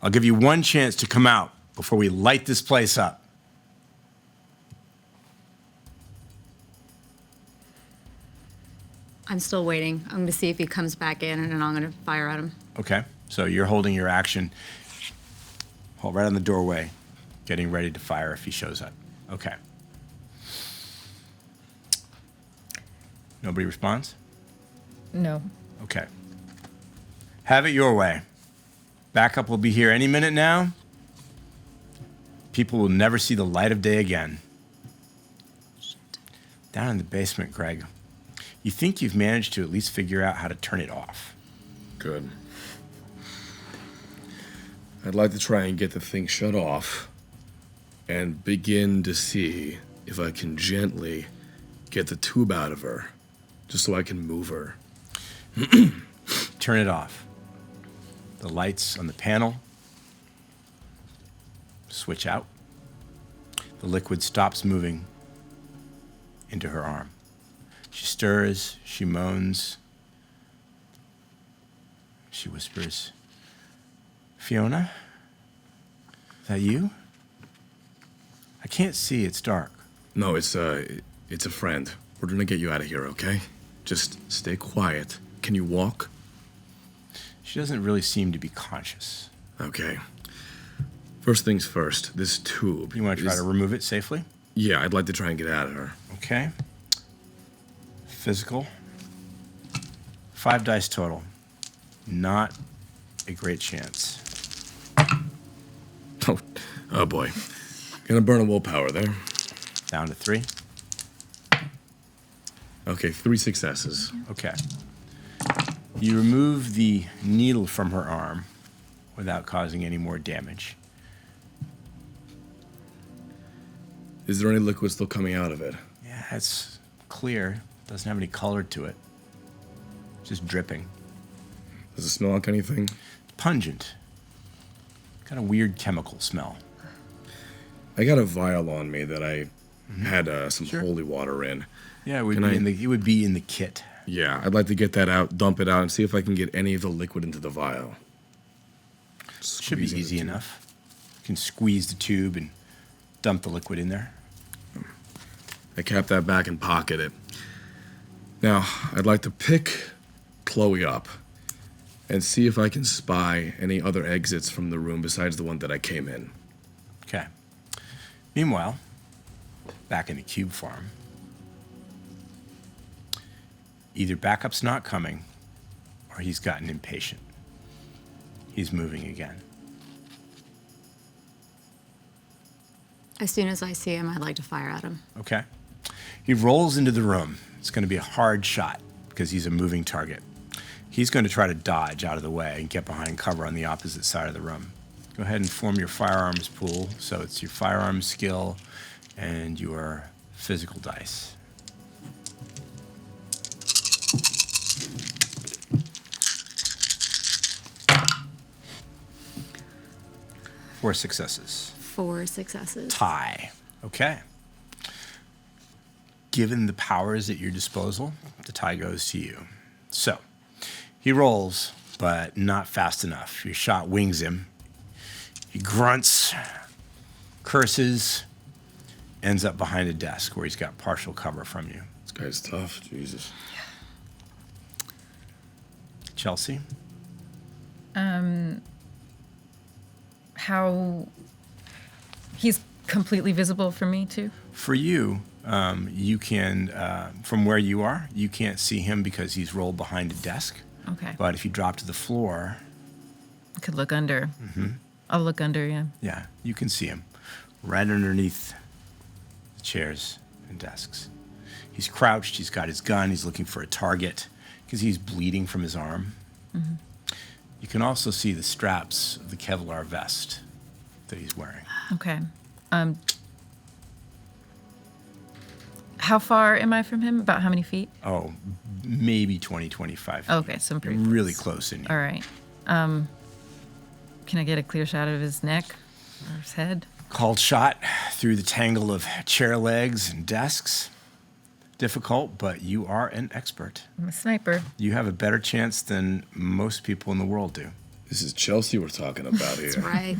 I'll give you one chance to come out before we light this place up. I'm still waiting. I'm going to see if he comes back in, and then I'm going to fire at him. Okay, so you're holding your action. Hold right on the doorway, getting ready to fire if he shows up. Okay. Nobody responds? No. Okay. Have it your way. Backup will be here any minute now. People will never see the light of day again. Down in the basement, Greg. You think you've managed to at least figure out how to turn it off. Good. I'd like to try and get the thing shut off and begin to see if I can gently get the tube out of her, just so I can move her. Turn it off. The lights on the panel switch out. The liquid stops moving into her arm. She stirs, she moans. She whispers, "Fiona? Is that you? I can't see, it's dark." No, it's a friend. We're gonna get you out of here, okay? Just stay quiet. Can you walk? She doesn't really seem to be conscious. Okay. First things first, this tube. You want to try is- to remove it safely? Yeah, I'd like to try and get out of her. Okay. Physical. 5 dice total. Not a great chance. Oh boy. Gonna burn a willpower there. Down to 3. Okay, 3 successes. Okay. You remove the needle from her arm without causing any more damage. Is there any liquid still coming out of it? Yeah, it's clear. Doesn't have any color to it. Just dripping. Does it smell like anything? Pungent. Got a weird chemical smell. I got a vial on me that I had some holy water in. Yeah, it would Can be I- it would be in the kit. Yeah, I'd like to get that out, dump it out, and see if I can get any of the liquid into the vial. Should be Squeeze it easy into- enough. can squeeze the tube and dump the liquid in there. I cap that back and pocket it. Now, I'd like to pick Chloe up and see if I can spy any other exits from the room besides the one that I came in. Okay. Meanwhile, back in the cube farm, either backup's not coming or he's gotten impatient. He's moving again. As soon as I see him, I'd like to fire at him. Okay. He rolls into the room. It's going to be a hard shot because he's a moving target. He's going to try to dodge out of the way and get behind cover on the opposite side of the room. Go ahead and form your firearms pool. So it's your firearms skill and your physical dice. Four successes. 4 successes. Tie. Okay. Given the powers at your disposal, the tie goes to you. So, he rolls, but not fast enough. Your shot wings him. He grunts, curses, ends up behind a desk where he's got partial cover from you. This guy's tough, Jesus. Chelsea? How... He's completely visible for me, too? For you, you can, from where you are, you can't see him because he's rolled behind a desk. Okay. But if you drop to the floor... I could look under. Mm-hmm. I'll look under, yeah. Yeah, you can see him right underneath the chairs and desks. He's crouched, he's got his gun, he's looking for a target because he's bleeding from his arm. Mm-hmm. You can also see the straps of the Kevlar vest that he's wearing. Okay. How far am I from him? About how many feet? Oh, maybe 20, 25 feet. Okay, so I'm pretty You're really close in here. All right. Can I get a clear shot of his neck or his head? Called shot through the tangle of chair legs and desks. Difficult, but you are an expert. I'm a sniper. You have a better chance than most people in the world do. This is Chelsea we're talking about here. That's right.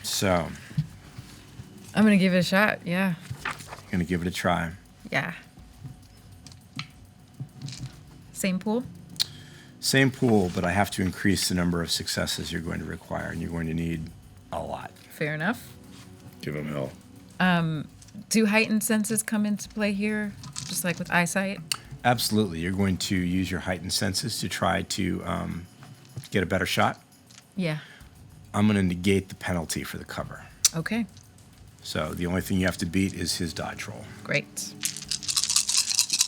So, I'm going to give it a shot, yeah. gonna give it a try. Yeah. Same pool? Same pool, but I have to increase the number of successes you're going to require, and you're going to need a lot. Fair enough. Give him hell. Do heightened senses come into play here, just like with eyesight? Absolutely. You're going to use your heightened senses to try to get a better shot. Yeah. I'm going to negate the penalty for the cover. Okay. So the only thing you have to beat is his dodge roll. Great.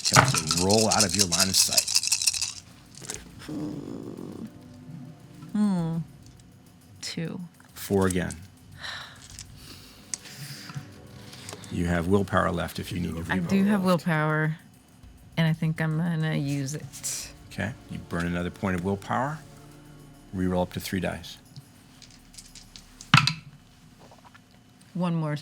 You have to roll out of your line of sight. 2. 4 again. You have willpower left if you need to reroll. I do have left. willpower, and I think I'm gonna use it. Okay. You burn another point of willpower. Reroll up to 3 dice. 1 more.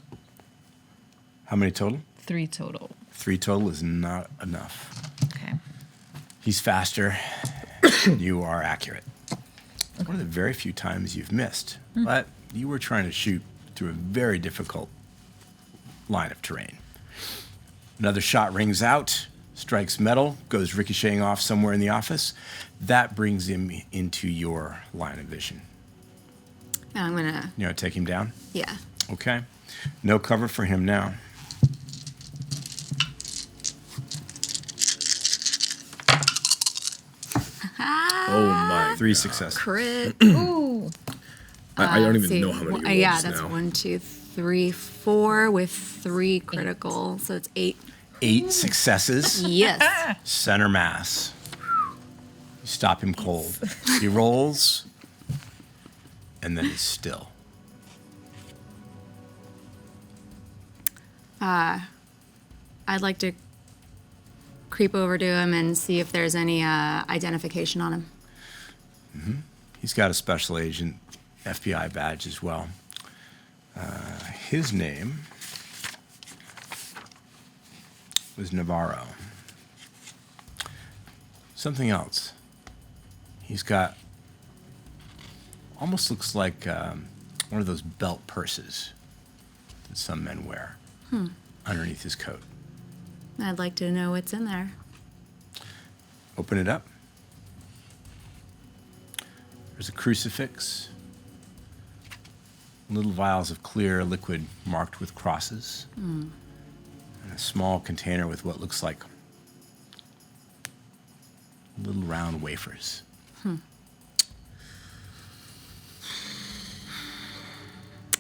How many total? 3 total. 3 total is not enough. Okay. He's faster. You are accurate. One of the very few times you've missed, but you were trying to shoot through a very difficult line of terrain. Another shot rings out, strikes metal, goes ricocheting off somewhere in the office. That brings him into your line of vision. And I'm gonna, You know, take him down? yeah. Okay. No cover for him now. Oh my. 3 successes. Crit. Ooh. I don't Let's even see. know how many you Well, yeah, rolled that's now. 1, 2, 3, 4 with 3 critical, so it's 8. 8 successes. Yes. Center mass. You stop him cold. He rolls, and then he's still. I'd like to creep over to him and see if there's any identification on him. He's got a special agent FBI badge as well. His name was Navarro. Something else. He's got, almost looks like one of those belt purses that some men wear underneath his coat. I'd like to know what's in there. Open it up. There's a crucifix, little vials of clear liquid marked with crosses, and a small container with what looks like little round wafers.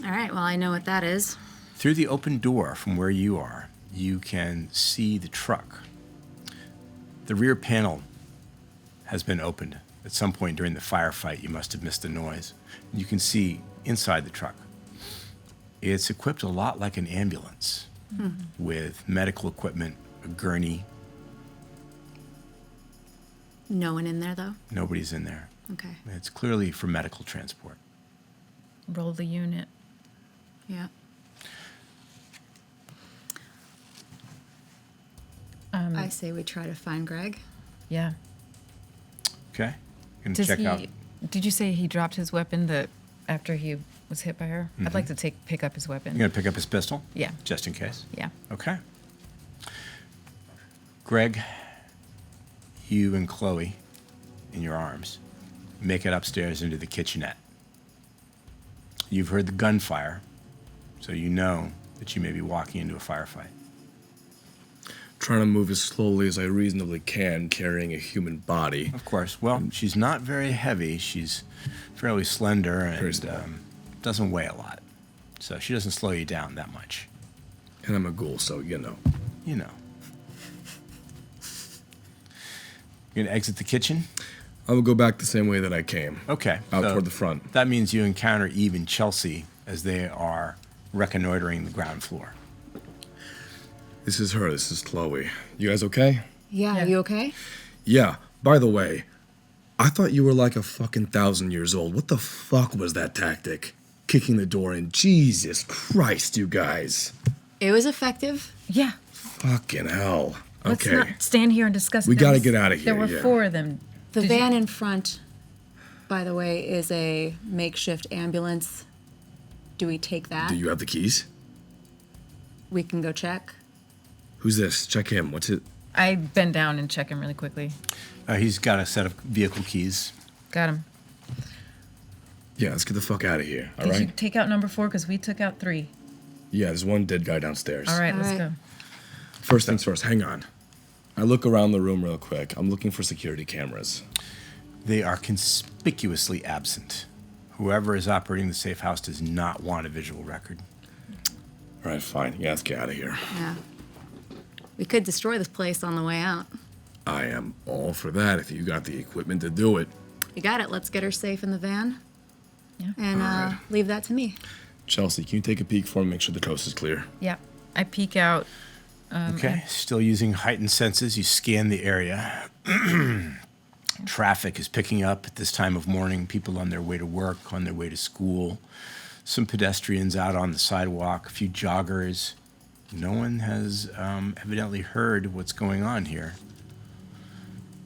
All right, well, I know what that is. Through the open door from where you are, you can see the truck. The rear panel has been opened. At some point during the firefight, you must have missed the noise. You can see inside the truck. It's equipped a lot like an ambulance with medical equipment, a gurney. No one in there, though? Nobody's in there. Okay. It's clearly for medical transport. Roll the unit. Yeah. I say we try to find Greg. Yeah. Okay? And Does check he? out. Did you say he dropped his weapon after he was hit by her? I'd like to pick up his weapon. You're going to pick up his pistol? Yeah. Just in case? Yeah. Okay. Greg, you and Chloe, in your arms, make it upstairs into the kitchenette. You've heard the gunfire, so you know that you may be walking into a firefight. Trying to move as slowly as I reasonably can, carrying a human body. Of course. Well, she's not very heavy. She's fairly slender Very and small. doesn't weigh a lot. So she doesn't slow you down that much. And I'm a ghoul, so you know. You know. You're going to exit the kitchen? I will go back the same way that I came. Okay. Out so toward the front. That means you encounter Eve and Chelsea as they are reconnoitering the ground floor. This is her. This is Chloe. You guys okay? Yeah, Yeah. are you okay? Yeah. By the way, I thought you were like a fucking 1,000 years old. What the fuck was that tactic? Kicking the door in. Jesus Christ, you guys. It was effective. Yeah. Fucking hell. Let's Okay. not stand here and discuss. We There gotta was- get outta here, There were yeah. 4 of them. The Did you- van in front, by the way, is a makeshift ambulance. Do we take that? Do you have the keys? We can go check. Who's this? Check him. What's it? I bend down and check him really quickly. He's got a set of vehicle keys. Got him. Yeah, let's get the fuck out of here. All Did you right? take out number 4? Because we took out 3. Yeah, there's one dead guy downstairs. All right, All let's right. go. First things first, hang on. I look around the room real quick. I'm looking for security cameras. They are conspicuously absent. Whoever is operating the safe house does not want a visual record. All right, fine. Yeah, let's get out of here. Yeah. We could destroy this place on the way out. I am all for that if you got the equipment to do it. You got it. Let's get her safe in the van. Yeah. And Alright. leave that to me. Chelsea, can you take a peek for me? Make sure the coast is clear. Yeah. I peek out. Okay, still using heightened senses, you scan the area. Traffic is picking up at this time of morning. People on their way to work, on their way to school. Some pedestrians out on the sidewalk, a few joggers. No one has evidently heard what's going on here.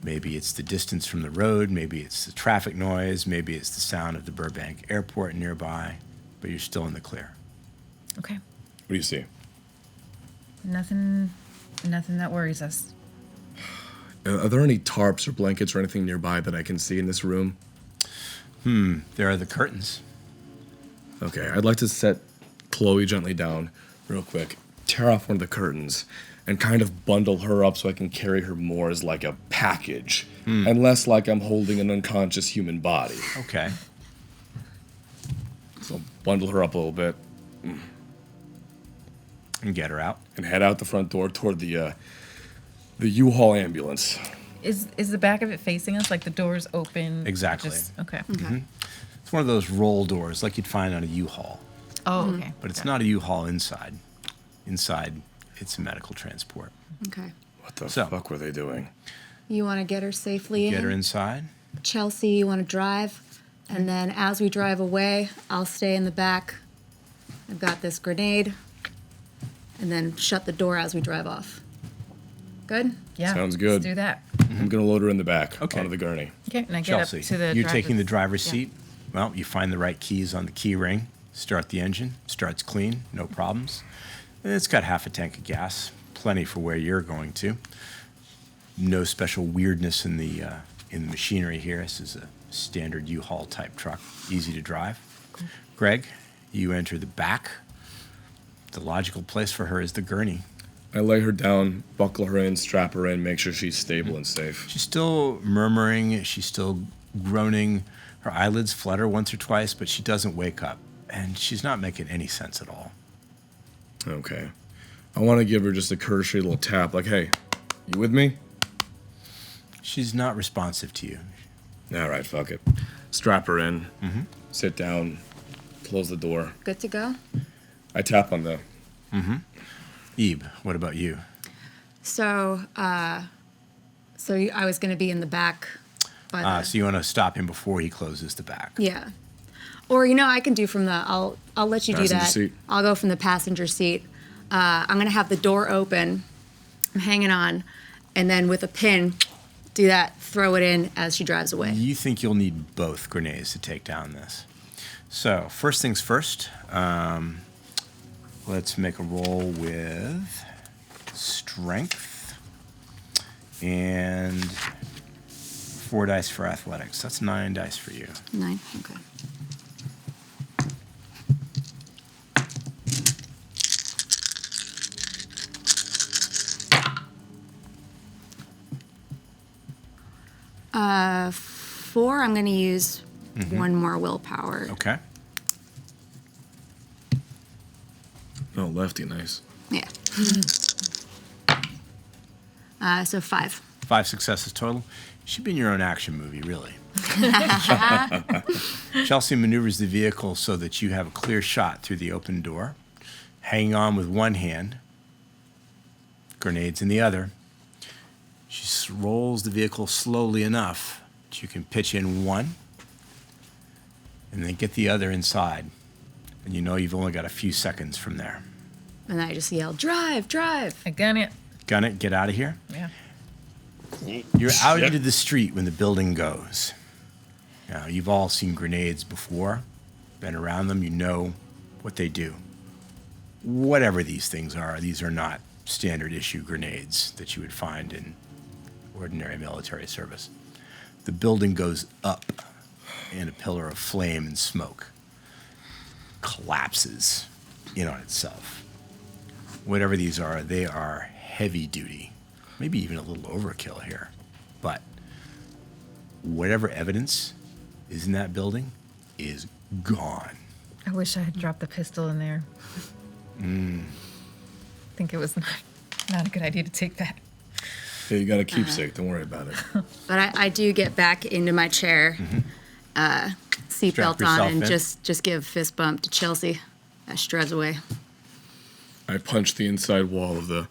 Maybe it's the distance from the road, maybe it's the traffic noise, maybe it's the sound of the Burbank airport nearby, but you're still in the clear. Okay. What do you see? Nothing that worries us. Are there any tarps or blankets or anything nearby that I can see in this room? There are the curtains. Okay, I'd like to set Chloe gently down real quick, tear off one of the curtains, and kind of bundle her up so I can carry her more as like a package, and less like I'm holding an unconscious human body. Okay. So bundle her up a little bit And get her out. and head out the front door toward the U-Haul ambulance. Is the back of it facing us? Like the doors open? Exactly. Okay. Okay. It's one of those roll doors like you'd find on a U-Haul, Oh, okay. but it's not a U-Haul inside. Inside, it's a medical transport. Okay. What the So- fuck were they doing? You want to get her safely Get her in? inside. Chelsea, you want to drive? And then as we drive away, I'll stay in the back. I've got this grenade. And then shut the door as we drive off. Good? Yeah. Sounds good. Let's do that. I'm gonna load her in the back Okay. onto the gurney. Okay. And I get Chelsea, up to the you're taking the driver's- driver's yeah. seat. Well, you find the right keys on the key ring, Start the engine. Starts clean, no problems. And it's got half a tank of gas, plenty for where you're going to. No special weirdness in the machinery here. This is a standard U-Haul type truck, easy to drive. Cool. Greg, you enter the back. The logical place for her is the gurney. I lay her down, buckle her in, strap her in, make sure she's stable and safe. She's still murmuring. She's still groaning. Her eyelids flutter once or twice, but she doesn't wake up. And she's not making any sense at all. Okay. I want to give her just a cursory little tap, like, hey, you with me? She's not responsive to you. All right, fuck it. Strap her in, sit down, close the door. Good to go? I tap on the... Ebe, what about you? So I was going to be in the back. By the, So you want to stop him before he closes the back? Yeah. Or, I can do from the, I'll let you do Passenger that. seat. I'll go from the passenger seat. I'm going to have the door open. I'm hanging on. And then with a pin, do that, throw it in as she drives away. You think you'll need both grenades to take down this. So, first things first, let's make a roll with strength and 4 dice for athletics. That's 9 dice for you. 9, okay. Uh, 4, I'm going to use one more willpower. Okay. Oh, lefty, nice. Yeah. So 5. 5 successes total. You should be in your own action movie, really. Chelsea maneuvers the vehicle so that you have a clear shot through the open door, hanging on with one hand, grenades in the other. She rolls the vehicle slowly enough that you can pitch in one and then get the other inside. And you know you've only got a few seconds from there. And I just yell, drive, drive. I gun it. Gun it, get out of here. Yeah. You're out into the street when the building goes. Now, you've all seen grenades before, been around them, you know what they do. Whatever these things are not standard issue grenades that you would find in ordinary military service. The building goes up in a pillar of flame and smoke, collapses in on itself. Whatever these are, they are heavy duty, maybe even a little overkill here. But whatever evidence is in that building is gone. I wish I had dropped the pistol in there. I think it was not a good idea to take that. Hey, you got a keepsake. Don't worry about it. But I do get back into my chair, seatbelt on, and just give a fist bump to Chelsea as she drives away. I punched the inside wall of the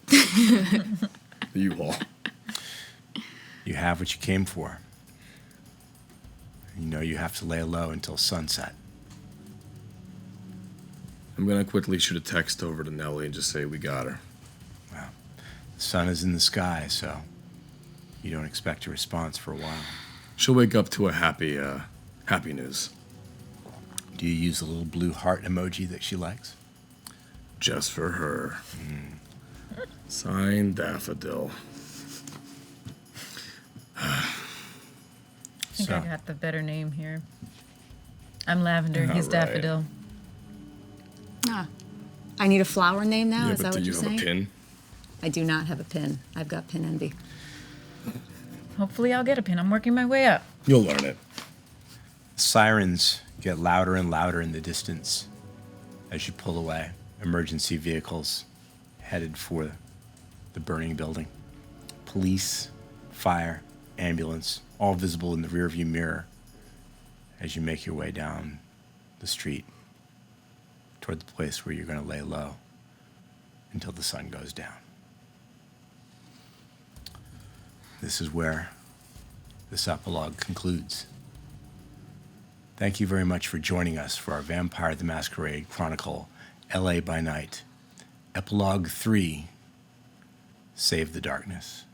U-Haul. You have what you came for. You know you have to lay low until sunset. I'm going to quickly shoot a text over to Nellie and just say we got her. Well, the sun is in the sky, so you don't expect a response for a while. She'll wake up to a happy news. Do you use the little blue heart emoji that she likes? Just for her. Signed Daffodil. I think I got the better name here. I'm Lavender. He's All right. Daffodil. Ah, I need a flower name now? Yeah, Is but that do what you you're have saying? a pin? I do not have a pin. I've got pin envy. Hopefully I'll get a pin. I'm working my way up. You'll learn it. Sirens get louder and louder in the distance as you pull away. Emergency vehicles headed for the burning building. Police, fire, ambulance, all visible in the rearview mirror as you make your way down the street toward the place where you're going to lay low until the sun goes down. This is where this epilogue concludes. Thank you very much for joining us for our Vampire the Masquerade Chronicle, LA by Night, Epilogue 3, Save the Darkness.